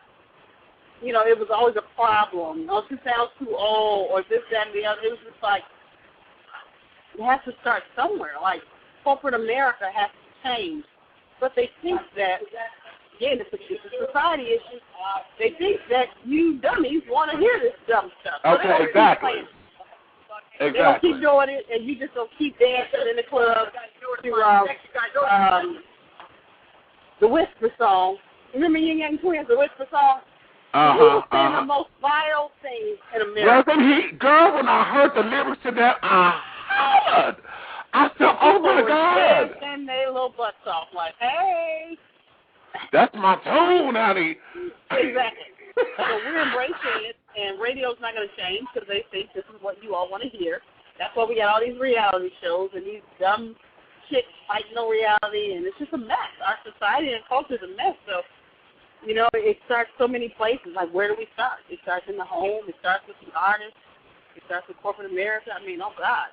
you know, it was always a problem. Oh, she sounds too old, or this, that, and the other. It was just like. It has to start somewhere. Like, corporate America has to change. But they think that again, it's a society issue. They think that you dummies want to hear this dumb stuff. So okay, exactly. They don't keep doing it, and you just don't keep dancing in the club to the Whisper song. Remember Yin Yang Twins, the Whisper song? He was saying the most vile things in America. Girl, when I heard the lyrics to that, I hollered. I said, oh my God. And they little butts off like, hey. That's my tone, honey. Exactly. So we're embracing it, and radio's not going to change because they think this is what you all want to hear. That's why we got all these reality shows and these dumb chicks fighting on reality, and it's just a mess. Our society and culture is a mess. So, you know, it starts so many places. Like, where do we start? It starts in the home. It starts with the artists. It starts with corporate America. I mean, oh, God.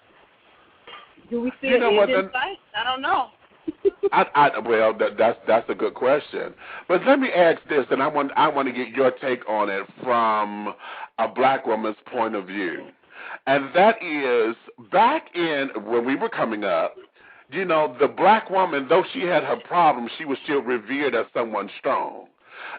Do we see an end in sight? I don't know. Well, that's a good question. But let me ask this, and I want to get your take on it from a black woman's point of view. And that is, back in when we were coming up, you know, the black woman, though she had her problems, she was still revered as someone strong.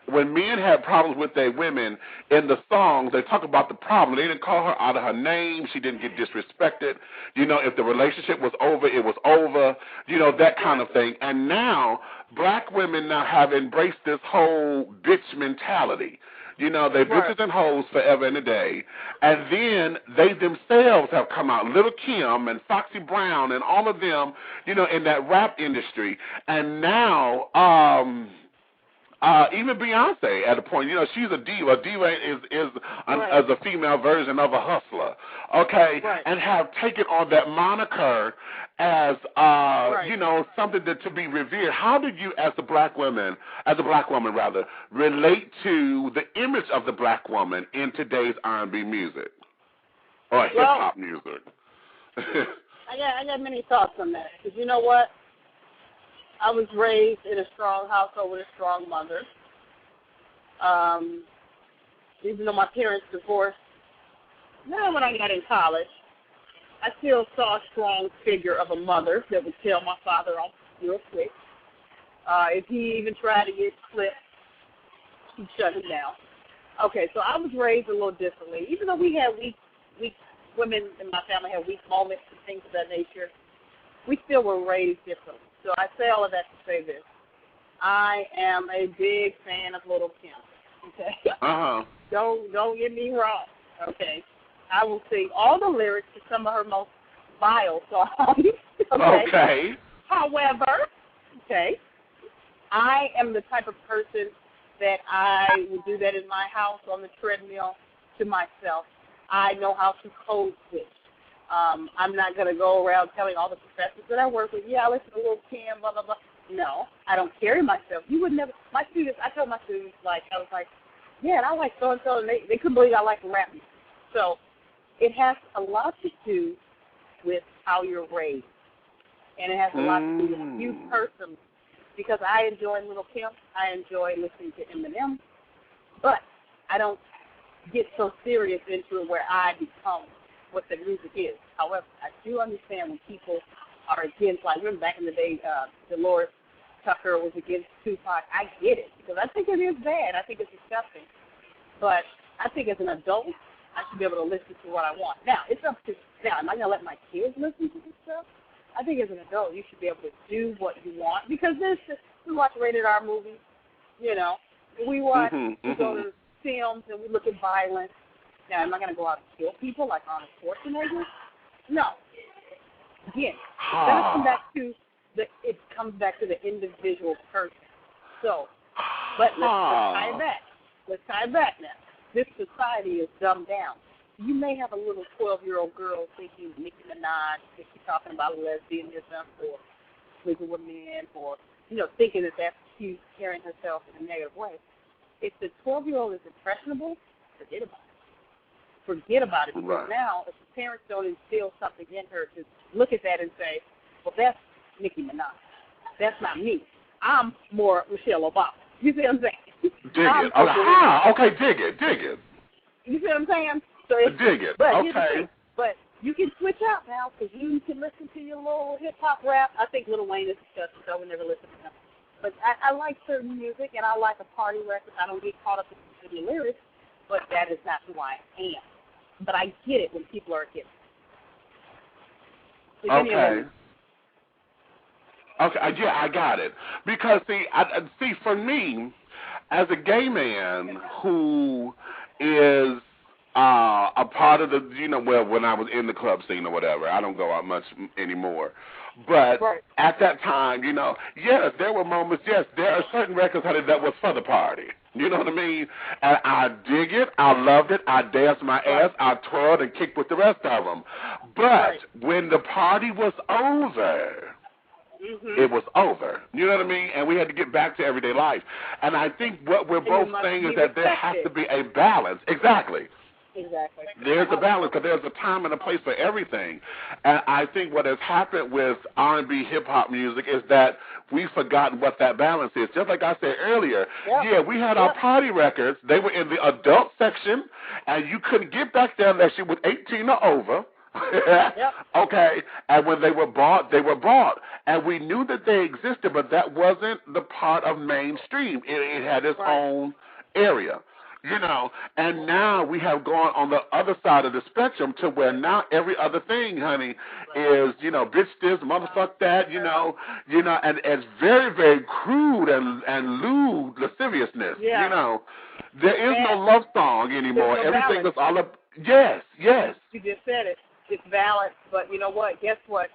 When men had problems with their women, in the songs, they talk about the problem. They didn't call her out of her name. She didn't get disrespected. You know, if the relationship was over, it was over. You know, that kind of thing. And now, black women now have embraced this whole bitch mentality. You know, they bitches and hoes forever and a day. And then they themselves have come out, Little Kim and Foxy Brown and all of them, you know, in that rap industry. And now, even Beyonce at a point, you know, she's a diva. A diva is a female version of a hustler, okay? Right. And have taken on that moniker as, you know, something to be revered. How did you, as a black woman, relate to the image of the black woman in today's R&B music or hip-hop music? I got many thoughts on that, because you know what? I was raised in a strong household with a strong mother. Even though my parents divorced, now when I got in college, I still saw a strong figure of a mother that would tell my father off real quick. If he even tried to get clipped, she'd shut him down. Okay, so I was raised a little differently. Even though we had weak women in my family had weak moments and things of that nature, we still were raised differently. So I say all of that to say this. I am a big fan of Little Kim. Okay? Don't get me wrong. Okay? I will sing all the lyrics to some of her most vile songs. Okay? However, I am the type of person that I would do that in my house on the treadmill to myself. I know how to code switch. I'm not going to go around telling all the professors that I work with, I listen to Little Kim, blah, blah, blah. No, I don't carry myself. You would never, my students, I told my students, I was like, and I like so-and-so, and they couldn't believe I like rap music. So it has a lot to do with how you're raised. And it has a lot to do with you personally. Because I enjoy Little Kim, I enjoy listening to Eminem, but I don't get so serious into it where I become what the music is. However, I do understand when people are against, remember back in the day, Dolores Tucker was against Tupac. I get it, because I think it is bad. I think it's disgusting. But I think as an adult, I should be able to listen to what I want. Now, it's up to, am I going to let my kids listen to this stuff? I think as an adult, you should be able to do what you want, because we watch rated R movies, we watch, we go to films and we look at violence. Now, am I going to go out and kill people like Arnold Schwarzenegger? No. Again, it comes back to the individual person. So, but let's tie it back now. This society is dumbed down. You may have a little 12-year-old girl thinking Nicki Minaj, she's talking about lesbianism or sleeping with men, or thinking that she's carrying herself in a negative way. If the 12-year-old is impressionable, forget about it. Because now, if the parents don't instill something in her to look at that and say, well, that's Nicki Minaj. That's not me. I'm more Michelle Obama. You see what I'm saying? Dig it. Okay, dig it. You see what I'm saying? So dig it. But but you can switch out now, because you can listen to your little hip-hop rap. I think Lil Wayne is disgusting, so I would never listen to him. But I like certain music, and I like a party record. I don't get caught up in the lyrics, but that is not who I am. But I get it when people are getting it. Okay. Okay, yeah, I got it. Because, see, for me, as a gay man who is a part of the, well, when I was in the club scene or whatever, I don't go out much anymore. But at that time, yes, there were moments, yes, there are certain records that was for the party. You know what I mean? And I dig it. I loved it. I danced my ass. I twirled and kicked with the rest of them. But when the party was over, it was over. You know what I mean? And we had to get back to everyday life. And I think what we're both saying is that there has to be a balance. Exactly. There's a balance because there's a time and a place for everything. And I think what has happened with R&B hip-hop music is that we've forgotten what that balance is. Just like I said earlier, we had our party records. They were in the adult section, and you couldn't get back there unless you was 18 or over. Okay, and when they were bought, they were bought. And we knew that they existed, but that wasn't the part of mainstream. It had its own area. And now we have gone on the other side of the spectrum to where now every other thing, honey, is, bitch this, motherfuck that, and it's very, very crude and lewd lasciviousness, There is no love song anymore. Everything is all up. Yes. You just said it. It's valid, but you know what? Guess what?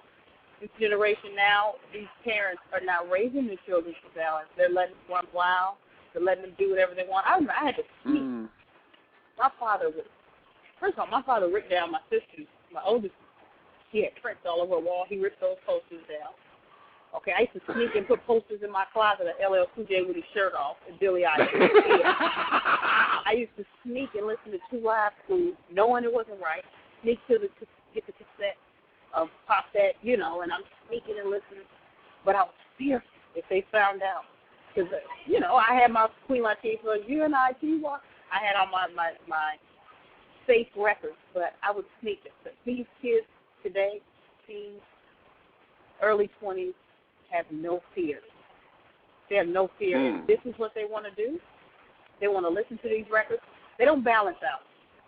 This generation now, these parents are now raising their children for balance. They're letting them run wild. They're letting them do whatever they want. I remember I had to sneak. My father ripped down my sister's, my oldest. He had prints all over a wall. He ripped those posters down. Okay, I used to sneak and put posters in my closet of LL Cool J with his shirt off and Billy Idol. I used to sneak and listen to Two Live Crew, knowing it wasn't right. Sneak to get the cassette of Pop That, and I'm sneaking and listening. But I was fearful if they found out. Because, I had my Queen Latifah, UNIT walk. I had all my safe records, but I would sneak it. But these kids today, teens, early 20s, have no fear. They have no fear. If this is what they want to do, they want to listen to these records. They don't balance out.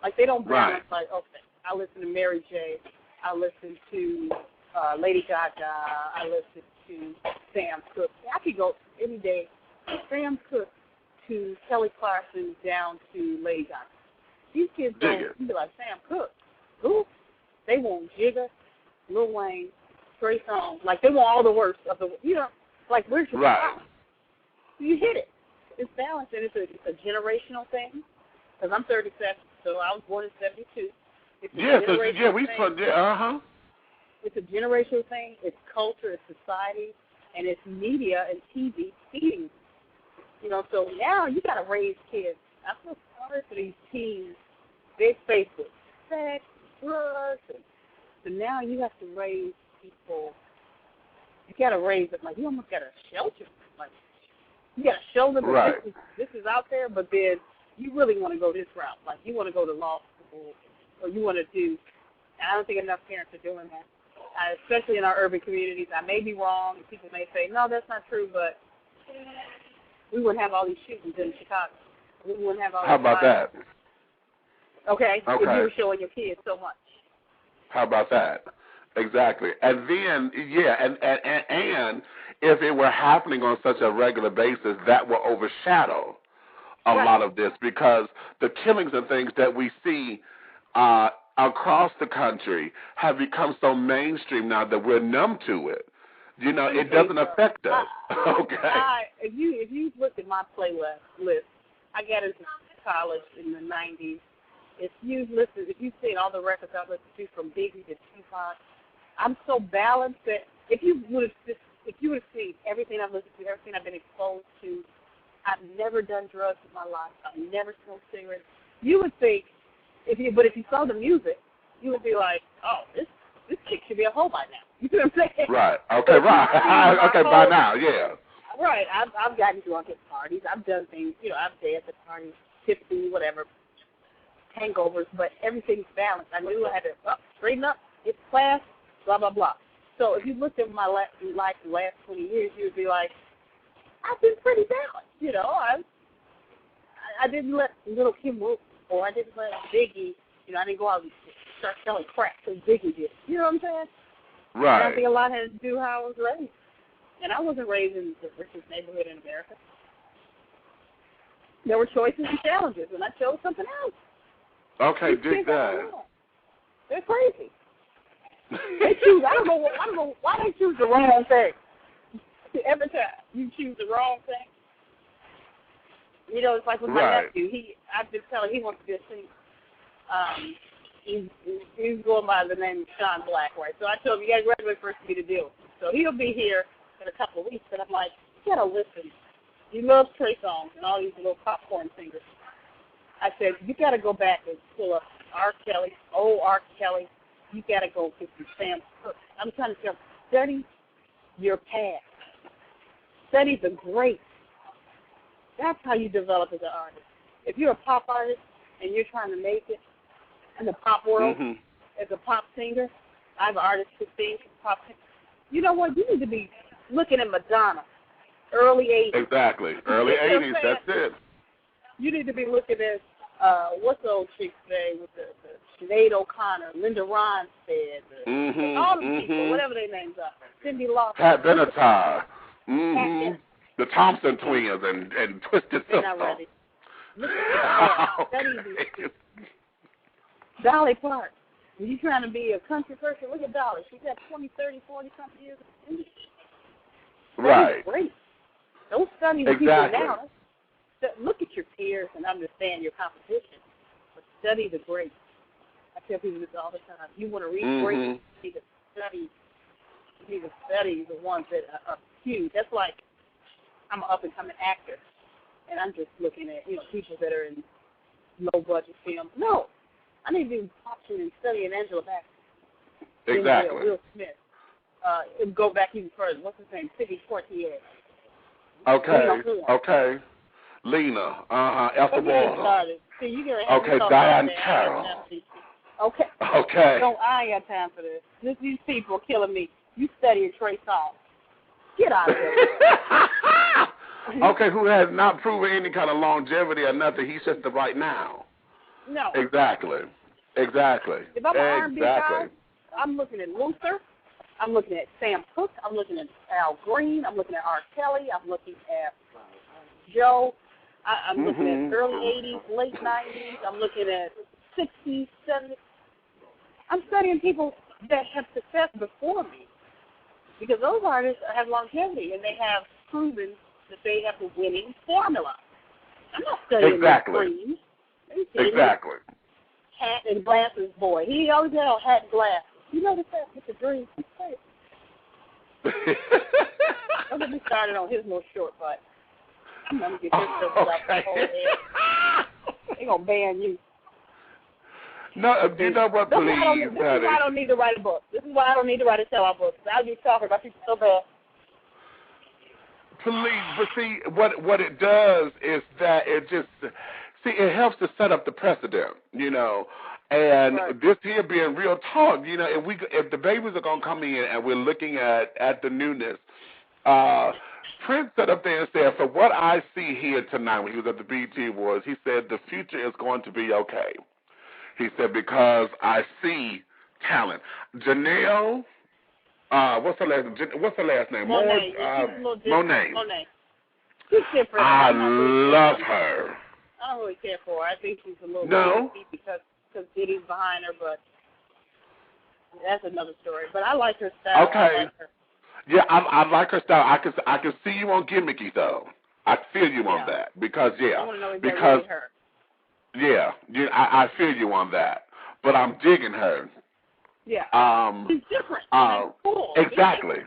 Like, they don't balance like, okay, I listen to Mary J. I listen to Lady Gaga. I listen to Sam Cooke. I could go any day from Sam Cooke to Kelly Clarkson down to Lady Gaga. These kids don't be like Sam Cooke. Who? They want Jigga, Lil Wayne, Trey Songz. Like, they want all the worst of the, like, where's your power? You hit it. It's balanced, and it's a generational thing. Because I'm 37, so I was born in 72. It's a generational thing. It's a generational thing. It's culture. It's society. And it's media and TV feeding. So now you got to raise kids. I feel sorry for these teens. They're faced with sex, drugs. So now you have to raise people. You got to raise them. Like, you almost got to shelter them. Like, you got to show them that this is out there, but then you really want to go this route. Like, you want to go to law school, or you want to do. I don't think enough parents are doing that, especially in our urban communities. I may be wrong. People may say, no, that's not true, but we wouldn't have all these shootings in Chicago. We wouldn't have all How about that? Okay, if you were showing your kids so much. How about that? Exactly. And then, and if it were happening on such a regular basis, that will overshadow a lot of this, because the killings and things that we see across the country have become so mainstream now that we're numb to it. It doesn't affect us. If you look at my playlist, I got into college in the 90s. If you've seen all the records I've listened to from Biggie to Tupac, I'm so balanced that if you would have seen everything I've listened to, everything I've been exposed to, I've never done drugs in my life. I've never smoked cigarettes. You would think, if you saw the music, you would be like, oh, this chick should be a hoe by now. You know what I'm saying? Right. Okay. Right. Okay. By now, yeah. Right. I've gotten drunk at parties. I've done things. I've danced at parties, tipsy, whatever, hangovers. But everything's balanced. I knew I had to straighten up, get class, blah blah blah. So if you looked at my life the last 20 years, you would be like, I've been pretty balanced. You know, I didn't let Little Kim Woo, or I didn't let Biggie. You know, I didn't go out and start selling crack because Biggie did. You know what I'm saying? Right. And I think a lot has to do how I was raised. And I wasn't raised in the richest neighborhood in America. There were choices and challenges, and I chose something else. Okay, dig that. They're crazy. They choose. I don't know why they choose the wrong thing. Every time you choose the wrong thing. You know, it's like with my nephew. I've been telling he wants to be a singer. He's going by the name of Sean Black, right? So I told him, you got to graduate first for me to deal with him. So he'll be here in a couple of weeks, and I'm like, you got to listen. He loves Trey Songz and all these little popcorn singers. I said, you got to go back and pull up R. Kelly, old R. Kelly. You got to go get some Sam Cooke. I'm trying to tell you, study your past. Study the greats. That's how you develop as an artist. If you're a pop artist and you're trying to make it in the pop world as a pop singer, I have an artist who sings pop singer. You know what? You need to be looking at Madonna, early 80s. Exactly. Early 80s, that's it. You need to be looking at, what's the old chick's name with the Sinead O'Connor, Linda Ronstadt, all the people, whatever their names are. Cyndi Lauper. Pat Benatar. The Thompson twins and Twisted Sister. They're not ready. Look at that. Dolly Parton. When you're trying to be a country person, look at Dolly. She's got 20, 30, 40-something years of industry. Right. Great. Don't study the people now. Look at your peers and understand your competition, but study the greats. I tell people this all the time. You want to read greats, you need to study. You need to study the ones that are huge. That's like I'm an up-and-coming actor, and I'm just looking at people that are in low-budget films. No, I need to be watching and studying Angela Bassett. Exactly. Will Smith. Go back even further. What's his name? Sidney Poitier. Okay. Lena. Ethel Water. Okay, Diane Carroll. Okay. No, I ain't got time for this. These people are killing me. You studying Trey Songz. Get out of here. Okay, who has not proven any kind of longevity or nothing. He's just the right now. No. Exactly. If I'm an R&B guy, I'm looking at Luther. I'm looking at Sam Cooke. I'm looking at Al Green. I'm looking at R. Kelly. I'm looking at Joe. I'm looking at early 80s, late 90s. I'm looking at 60s, 70s. I'm studying people that have success before me because those artists have longevity and they have proven that they have a winning formula. I'm not studying their dreams. Exactly. Hat and glasses boy. He always had on hat and glasses. You notice that with the dreams? Don't get me started on his little short butt. I'm going to get this stuff out the whole head. They're going to ban you. No, you know what, please? This is why I don't need to write a book. This is why I don't need to write a sell-out book. I'll be talking about people so bad. Please, but see, what it does is that it helps to set up the precedent, and this here being real talk, if the babies are going to come in and we're looking at the newness, Prince sat up there and said, for what I see here tonight when he was at the BET Awards, he said the future is going to be okay. He said, because I see talent. Janelle, what's her last name? Monet. Monet. She's different. I love her. I don't really care for her. I think she's a little bit because Diddy's behind her, but that's another story. But I like her style. Okay. I like her. Yeah, I like her style. I can see you on gimmicky though. I feel you on that because I want to know if that really her. Yeah, I feel you on that. But I'm digging her. Yeah. She's different. Cool. Exactly.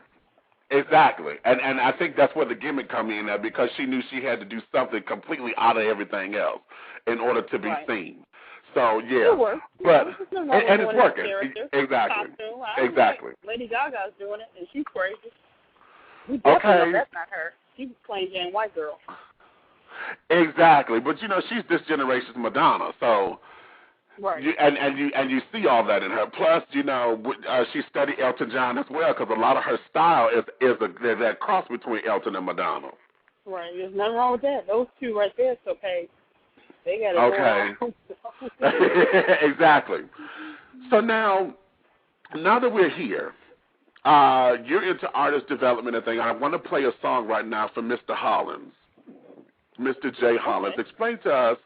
And I think that's where the gimmick come in there because she knew she had to do something completely out of everything else in order to be seen. So yeah. But and it's working. Exactly. Lady Gaga's doing it and she's crazy. We definitely know that's not her. She's plain Jane white girl. Exactly. But she's this generation's Madonna, so and you see all that in her. Plus, she studied Elton John as well because a lot of her style is that cross between Elton and Madonna. Right. There's nothing wrong with that. Those two right there, so hey, they got it going on. Exactly. So now that we're here, you're into artist development and things. I want to play a song right now from Mr. Hollins, Mr. J. Hollins. Okay. Explain to us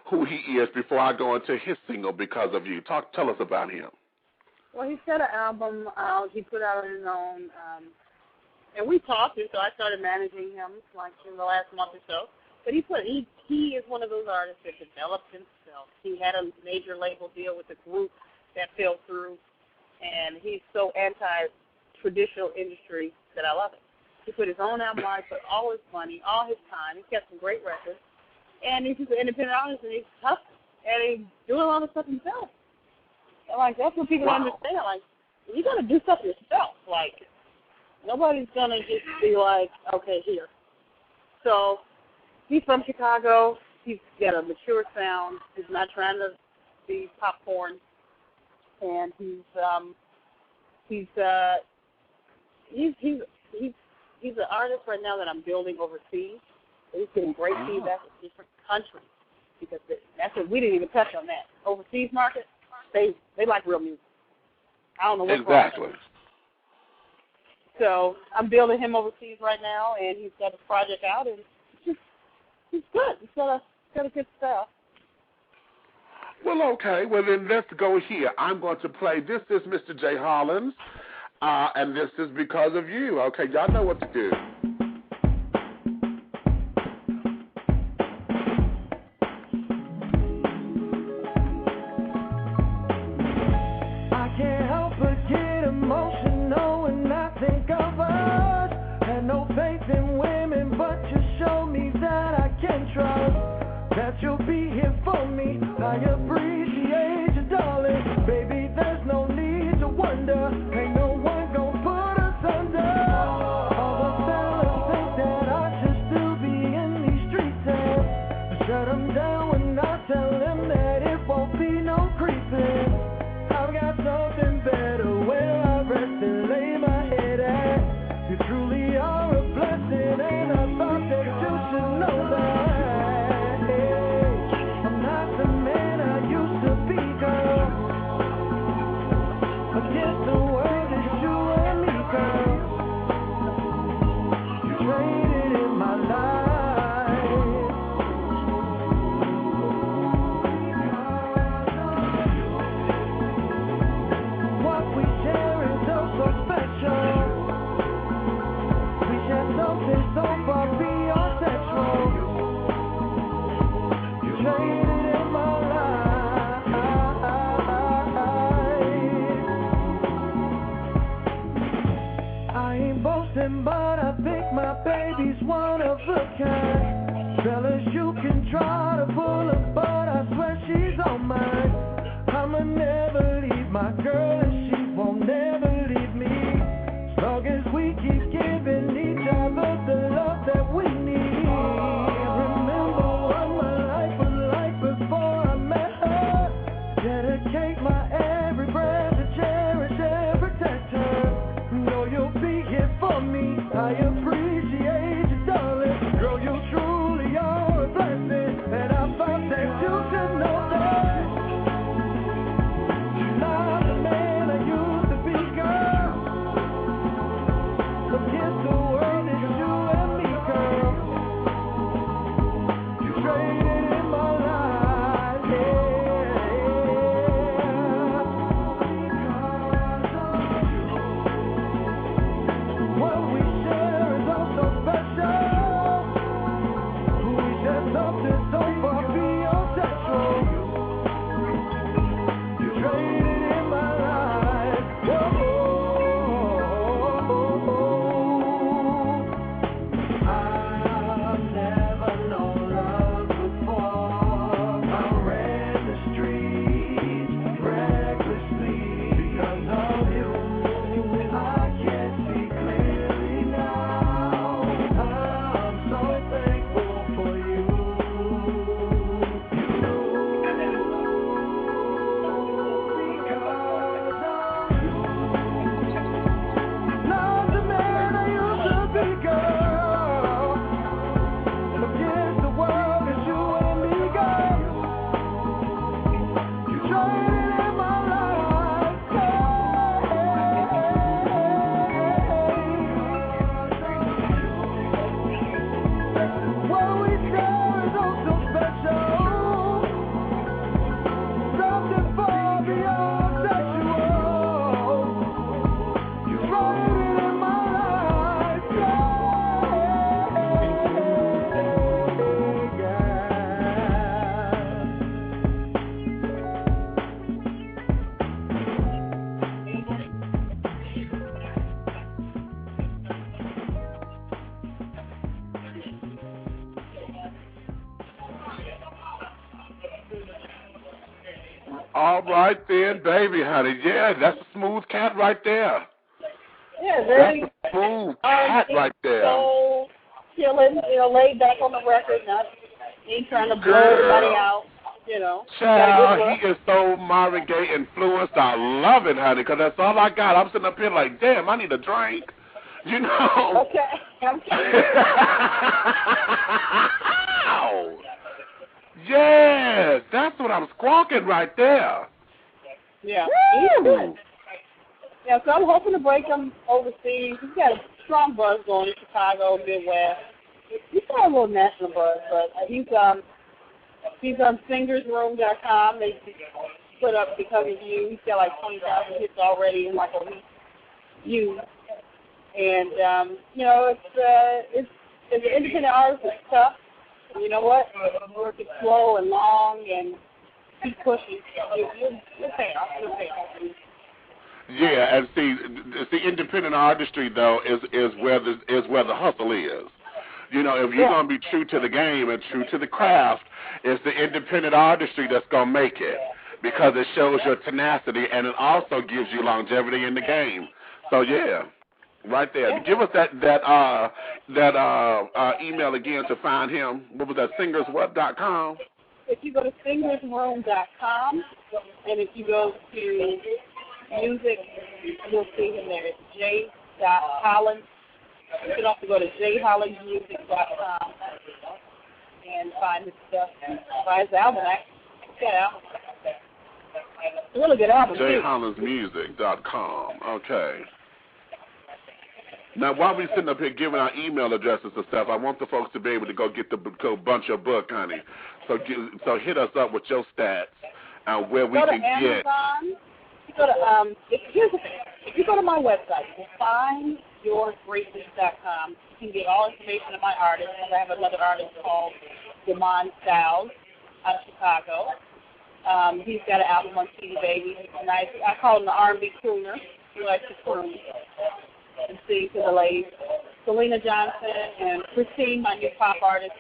who he is before I go into his single, Because of You. Tell us about him. Well, he's got an album out. He put out on his own. And we talked, and so I started managing him like in the last month or so. But he is one of those artists that developed himself. He had a major label deal with a group that fell through, and he's so anti-traditional industry that I love it. He put his own album out, put all his money, all his time. He's got some great records. And he's an independent artist, and he's tough, and he's doing a lot of stuff himself. And, like, that's what people understand. Like, you got to do stuff yourself. Like, nobody's going to just be like, okay, here. So he's from Chicago. He's got a mature sound. He's not trying to be popcorn. And he's an artist right now that I'm building overseas. He's getting great feedback from different countries because that's what we didn't even touch on that. Overseas market, they like real music. I don't know what's exactly. wrong. So I'm building him overseas right now, and he's got a project out, and he's good. He's got a good stuff. Well, okay. Well, then let's go here. I'm going to play. This is Mr. J. Hollins, and this is Because of You. Okay, y'all know what to do. You'll be here for me. I appreciate you, darling. Baby, there's no need to wonder. Ain't no one gonna put us under. All the fellas think that I should still be in these streets, and shut them down when I tell them that it won't be no creeping. I've got something better where I rest and lay my head at. You truly are a blessing, and I thought that you should know that. But I think my baby's one of a kind. Fellas, you can try to pull her, but I swear she's all mine. I'ma never leave my girl, and she won't never leave me. As long as we keep giving each other the love that we need. Remember what my life was like before I met her. Dedicate my every breath to cherish and protect her. Know you'll be here for me. I appreciate you, darling. Girl, you truly are a blessing, and I thought that you should know that. You're not the man I used to be, girl. But All right then, baby, honey. Yeah, that's a smooth cat right there. Yeah, very That's a smooth cat right there. So chilling, laid back on the record, not ain't trying to blow everybody out, Child, he is so Marvin Gaye influenced. I love it, honey, because that's all I got. I'm sitting up here like, damn, I need a drink. Okay, I'm kidding. Yes, that's what I'm squawking right there. Yeah. Yeah, so I'm hoping to break him overseas. He's got a strong buzz going in Chicago, Midwest. He's got a little national buzz, but he's on singersroom.com. They put up Because of You. He's got like 20,000 hits already in like a week. And it's an independent artist. It's tough. And you know what? Work it slow and long and keep pushing. You'll pay off. You'll pay off. Yeah, and see, independent artistry though is where the hustle is. If you're gonna be true to the game and true to the craft, it's the independent artistry that's gonna make it because it shows your tenacity and it also gives you longevity in the game. So yeah, right there. Yeah. Give us that email again to find him. What was that? Singerswhat.com. If you go to singersroom.com and if you go to music, you'll see him there. It's j.hollins. You can also go to jhollinsmusic.com and find his stuff. Buy his album. It's a really good album. jhollinsmusic.com. Okay. Now, while we're sitting up here giving our email addresses and stuff, I want the folks to be able to go get the bunch of book, honey. So hit us up with your stats and where we can get. Here's the thing. If you go to my website, findyourgreatness.com, you can get all information of my artists. I have another artist called Demond Styles out of Chicago. He's got an album on CD Baby. He's nice. I call him the R&B crooner. He likes to croon and sing to the ladies. Syleena Johnson and Christine, my new pop artist.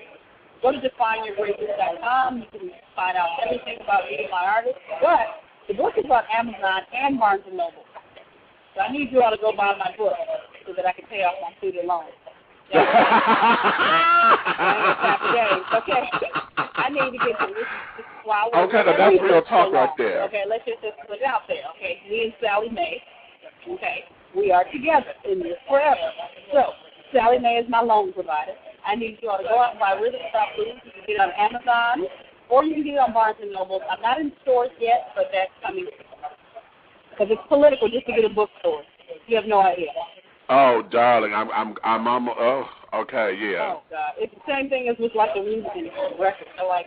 Go to defineyourgreatness.com. You can find out everything about me and my artists. But the book is on Amazon and Barnes & Noble. So I need you all to go buy my book so that I can pay off my student loans. Okay. I need to get to this while we're okay, that's real talk right there. Okay, let's just put it out there. Okay, me and Sally Mae. Okay, we are together in this forever. So Sally Mae is my loan provider. I need you all to go out and buy Rhythm Stop Blues. You can get it on Amazon or you can get it on Barnes & Noble. I'm not in stores yet, but that's coming because it's political just to get a bookstore. You have no idea. Oh, darling, okay, yeah. Oh, God. It's the same thing as with, like, the music industry records. So, like,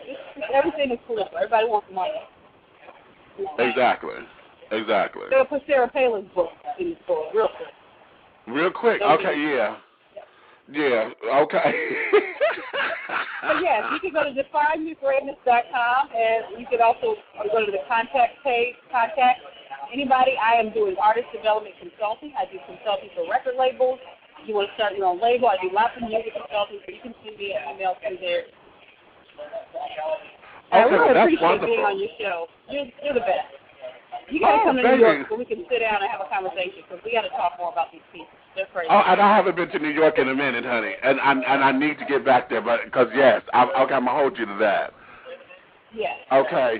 everything is political. Everybody wants money. Exactly. They'll put Sarah Palin's book in the store real quick. Real quick? Okay, yeah. Yeah, okay. But, yes, you can go to defineyourgreatness.com, and you can also go to the contact page, contact anybody. I am doing artist development consulting. I do consulting for record labels. If you want to start your own label, I do lots of music consulting, so you can send me an email through there. I really appreciate being on your show. You're the best. You got to come to New York so we can sit down and have a conversation because we got to talk more about these people. They're crazy. Oh, and I haven't been to New York in a minute, honey, and I need to get back there, but because yes, I'm gonna hold you to that. Yes. Okay.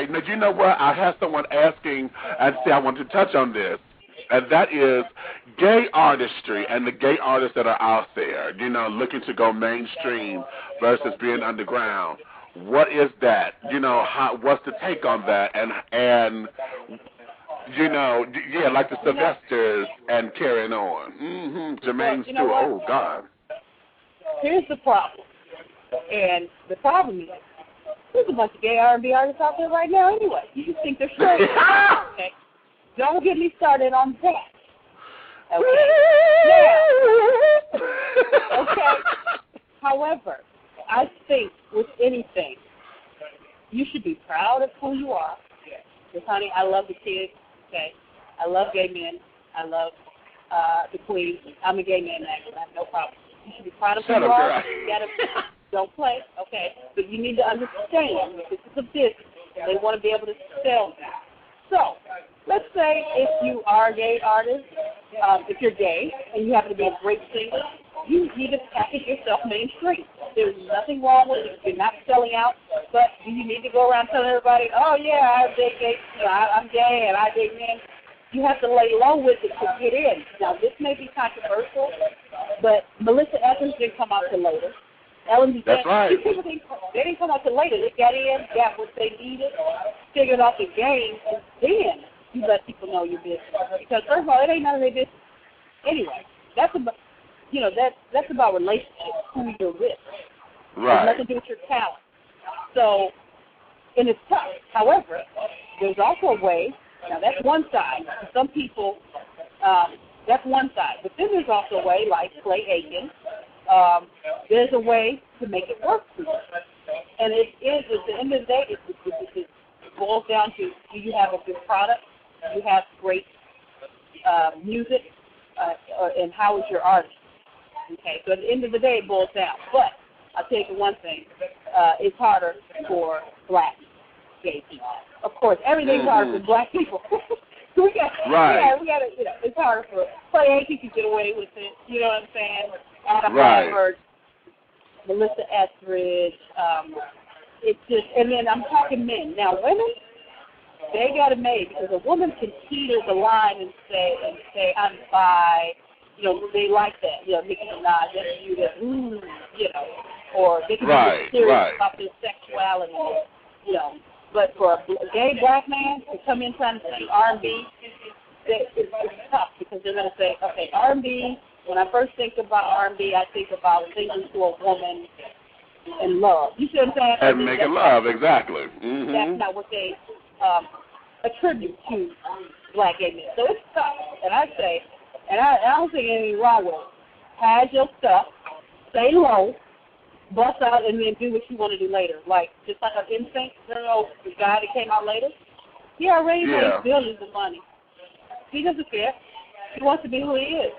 Now you know what? I had someone asking, and see, I want to touch on this, and that is gay artistry and the gay artists that are out there, looking to go mainstream versus being underground. What is that? What's the take on that? And like the Sylvesters and carrying on. Jermaine Stewart. Oh, God. Here's the problem. And the problem is, there's a bunch of gay R&B artists out there right now anyway. You just think they're straight. Okay? Don't get me started on that. Okay? Now, okay? However, I think with anything, you should be proud of who you are. Because, honey, I love the kids. Okay? I love gay men. I love the queen. I'm a gay man, actually. I have no problem. You should be proud of who you are. You gotta, don't play, okay? But you need to understand this is a business. They want to be able to sell that. So, let's say if you are a gay artist, if you're gay and you happen to be a great singer, you need to package yourself mainstream. There's nothing wrong with it. You're not selling out, but do you need to go around telling everybody, oh, yeah, I'm gay and I date men? You have to lay low with it to get in. Now, this may be controversial, but Melissa Evans didn't come out till later. That's right. They didn't come out till later. They got in, got what they needed, figured out the game, and then you let people know your business. Because first of all, it ain't none of their business. Anyway, that's about that's about relationships, who you're with. Right. It has nothing to do with your talent. So, and it's tough. However, there's also a way. Now that's one side. For some people, that's one side. But then there's also a way, like Clay Aiken. There's a way to make it work for you. And it is, at the end of the day, it boils down to, do you have a good product? Do you have great music? And how is your artist? Okay, so at the end of the day, it boils down. But I'll tell you one thing. It's harder for black gay people. Of course, everything's harder for black people. So we got to, it's harder for Clay Aiken to get away with it. You know what I'm saying? Adam Lambert, Melissa Etheridge. It's just, and then I'm talking men. Now, women, they got it made because a woman can teeter the line and say I'm bi. You know, they like that. You know, Nicki Minaj, that's you that, you know, or they can be serious about their sexuality. You know, but for a gay black man to come in trying to sing R&B, it's tough because they're going to say, okay, R&B. When I first think about R&B, I think about singing to a woman in love. You see what I'm saying? And making love, exactly. Mm-hmm. That's not what they attribute to black gay men. So it's tough. And I say, and I don't think anything wrong with it. Hide your stuff, stay low, bust out, and then do what you want to do later. Like, just like an instinct, the guy that came out later, he already made billions of money. He doesn't care. He wants to be who he is.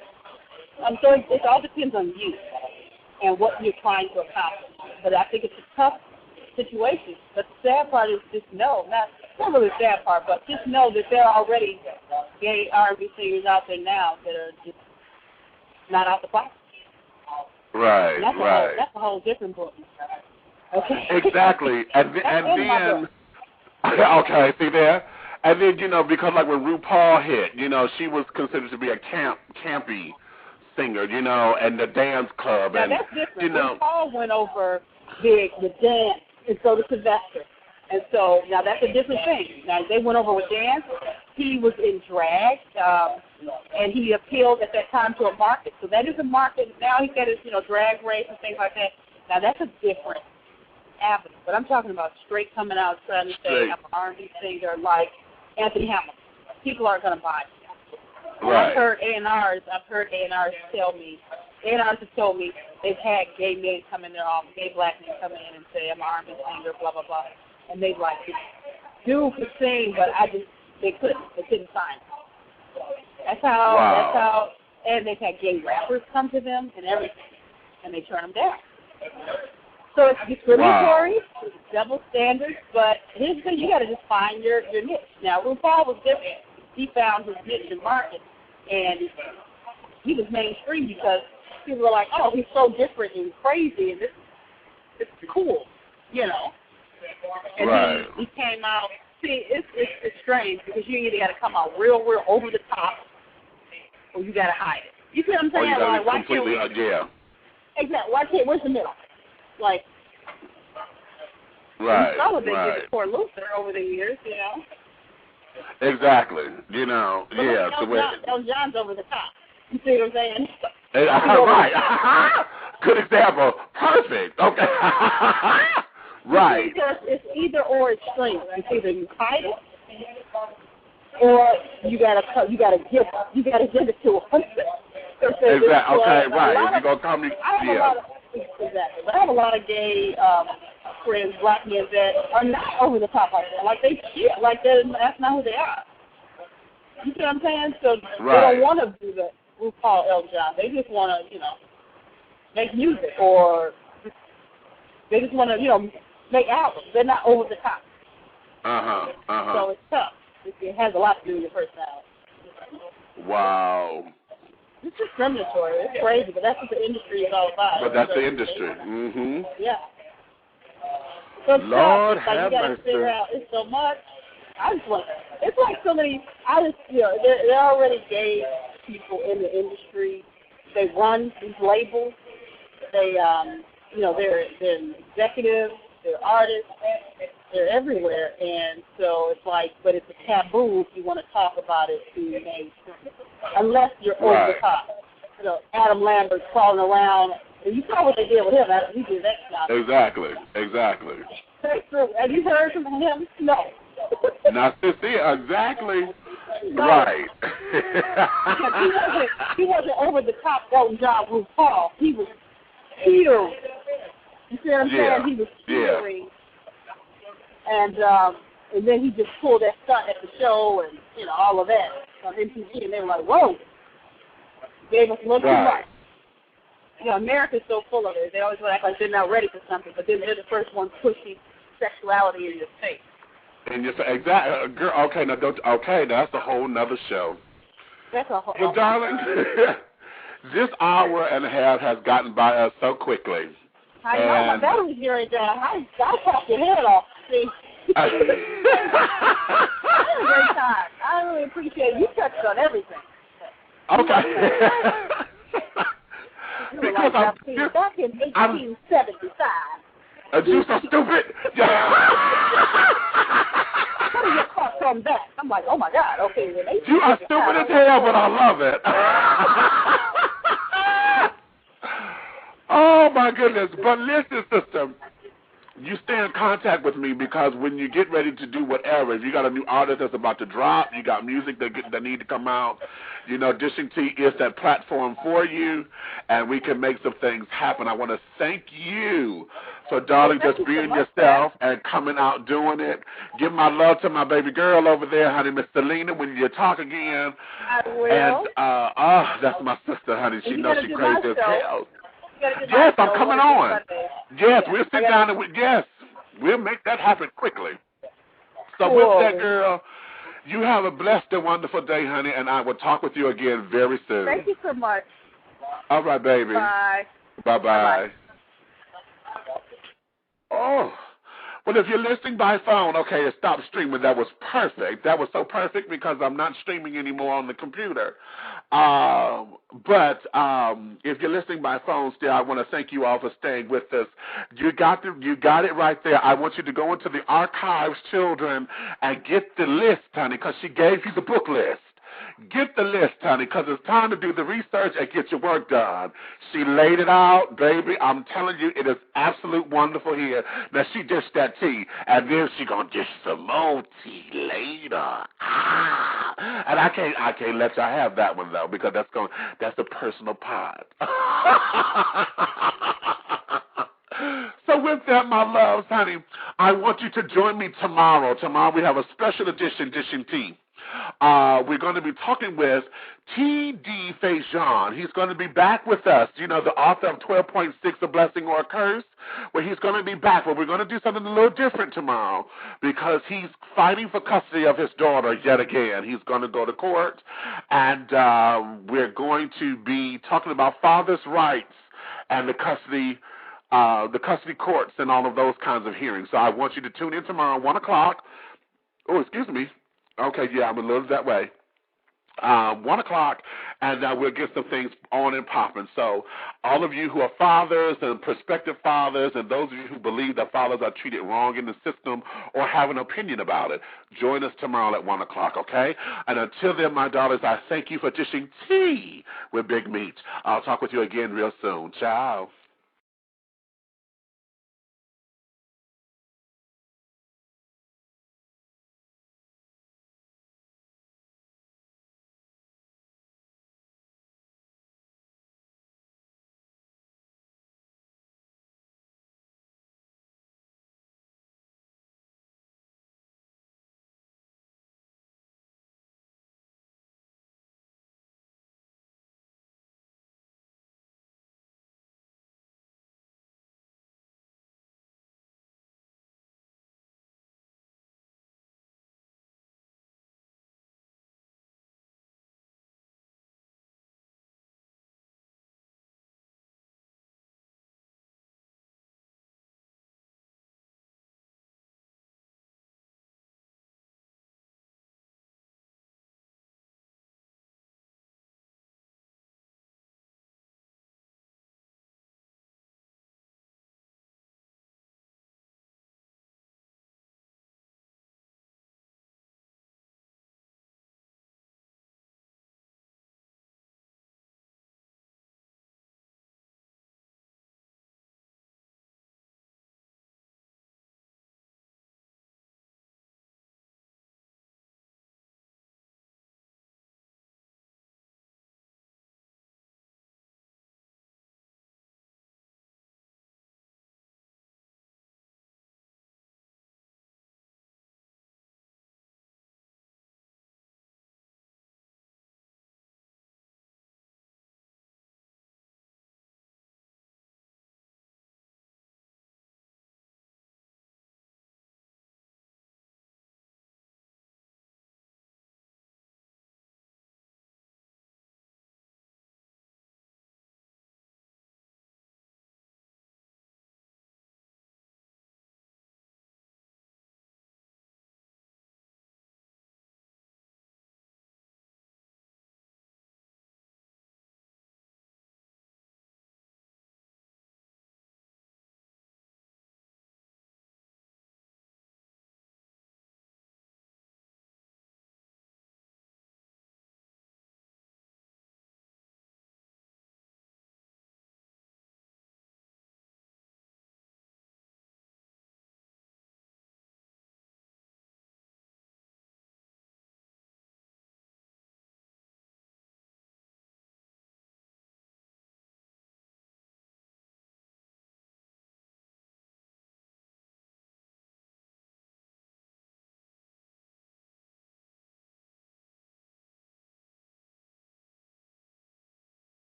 So it all depends on you and what you're trying to accomplish. But I think it's a tough situation. But the sad part is just know, not really the sad part, but just know that there are already gay R&B singers out there now that are just not out the box. Right, That's a whole different book. Okay. Exactly. And then, okay, see there? And then, because like when RuPaul hit, she was considered to be a campy singer, and the dance club. Now, and that's different. RuPaul went over big with dance, and so did Sylvester. And so, now that's a different thing. Now, they went over with dance. He was in drag, and he appealed at that time to a market. So that is a market. Now he's got his, drag race and things like that. Now, that's a different avenue. But I'm talking about straight coming out trying to say I'm an R&B singer like Anthony Hamilton. People aren't going to buy it. Right. I've heard A&Rs tell me, A&Rs have told me they've had gay men come in there, gay black men come in and say, I'm an R&B singer, blah, blah, blah. And they'd like, dude could sing, but they couldn't sign him. That's how, and they've had gay rappers come to them and everything, and they turn them down. So it's discriminatory, it's double standards, but here's the thing, you got to just find your niche. Now, RuPaul was different. He found his niche and market, and he was mainstream because people were like, oh, he's so different and crazy, and this is cool, And he came out. See, it's strange because you either got to come out real over the top, or you got to hide it. You see what I'm saying? Like, why can't we? Exactly. Why can't? Where's the middle? Like, right. Some of them did it for Luther over the years, Exactly. But El John's over the top. You see what I'm saying? Right. Good example. Perfect. Okay. Right. It's either or extreme. It's either you hide it, or you gotta give it to us. Exactly. Okay. Right. If you gonna come, exactly. But I have a lot of gay friends, black men that are not over the top like that. Like they shit. Like that's not who they are. You see what I'm saying? So they don't want to do the RuPaul El John. They just want to, make music, or they just want to, make albums. They're not over the top. So it's tough. It has a lot to do with your personality. Wow. It's discriminatory. It's crazy, but that's what the industry is all about. But that's the industry. Mm-hmm. Yeah. So it's Lord tough. It's like have you got to mercy. figure out. It's so much. It's like so many. They're already gay people in the industry. They run these labels. They, they're executives. They're artists. They're everywhere, and so it's like, but it's a taboo if you want to talk about it to mainstream, unless you're over the top. Adam Lambert crawling around, and you saw what they did with him after he did that stuff. Exactly. Have you heard from him? No. Now, see, exactly. No. Right. he wasn't over the top Elton John RuPaul. He was teetering. You see what I'm saying? He was teetering. And then he just pulled that stunt at the show and, all of that on MTV, and they were like, whoa. Gave us a little too much. America's so full of it. They always act like they're not ready for something, but then they're the first ones pushing sexuality in your face. Exactly. Girl, okay, now that's a whole nother show. That's a whole Well, darling, this hour and a half has gotten by us so quickly. I know, my battery's here down. I popped your head off. See? I had a great time. I really appreciate it. You touched on everything. Okay. Because back in 1875. You so stupid. How do you caught from that? I'm like, oh my God. Okay, well, you are stupid as hell, but I love it. Oh my goodness! But listen, sister. You stay in contact with me because when you get ready to do whatever, if you got a new artist that's about to drop, you got music that need to come out, Dishing Tea is that platform for you, and we can make some things happen. I want to thank you for, darling, just being yourself and coming out doing it. Give my love to my baby girl over there, honey, Miss Syleena, when you talk again. I will. And, that's my sister, honey. She knows she's crazy as hell. Yes, I'm coming on. Yes, we'll sit down and we'll make that happen quickly. So with that, girl, you have a blessed and wonderful day, honey, and I will talk with you again very soon. Thank you so much. All right, baby. Bye. Bye-bye. Oh. Well, if you're listening by phone, okay, stop streaming. That was perfect. That was so perfect because I'm not streaming anymore on the computer. But if you're listening by phone still, I want to thank you all for staying with us. You got it right there. I want you to go into the archives, children, and get the list, honey, because she gave you the book list. Get the list, honey, because it's time to do the research and get your work done. She laid it out, baby. I'm telling you, it is absolute wonderful here. Now, she dished that tea, and then she going to dish some more tea later. And I can't let y'all have that one, though, because that's a personal part. So with that, my loves, honey, I want you to join me tomorrow. Tomorrow we have a special edition, Dishing Tea. We're going to be talking with T.D. Fajon. He's going to be back with us, the author of 12.6, A Blessing or a Curse. Well, he's going to be back, but we're going to do something a little different tomorrow because he's fighting for custody of his daughter yet again. He's going to go to court, and we're going to be talking about fathers' rights and the custody courts and all of those kinds of hearings. So I want you to tune in tomorrow, 1 o'clock. Oh, excuse me. Okay, yeah, I'm a little that way. 1 o'clock, and we'll get some things on and popping. So all of you who are fathers and prospective fathers and those of you who believe that fathers are treated wrong in the system or have an opinion about it, join us tomorrow at 1 o'clock, okay? And until then, my daughters, I thank you for dishing tea with Big Meat. I'll talk with you again real soon. Ciao.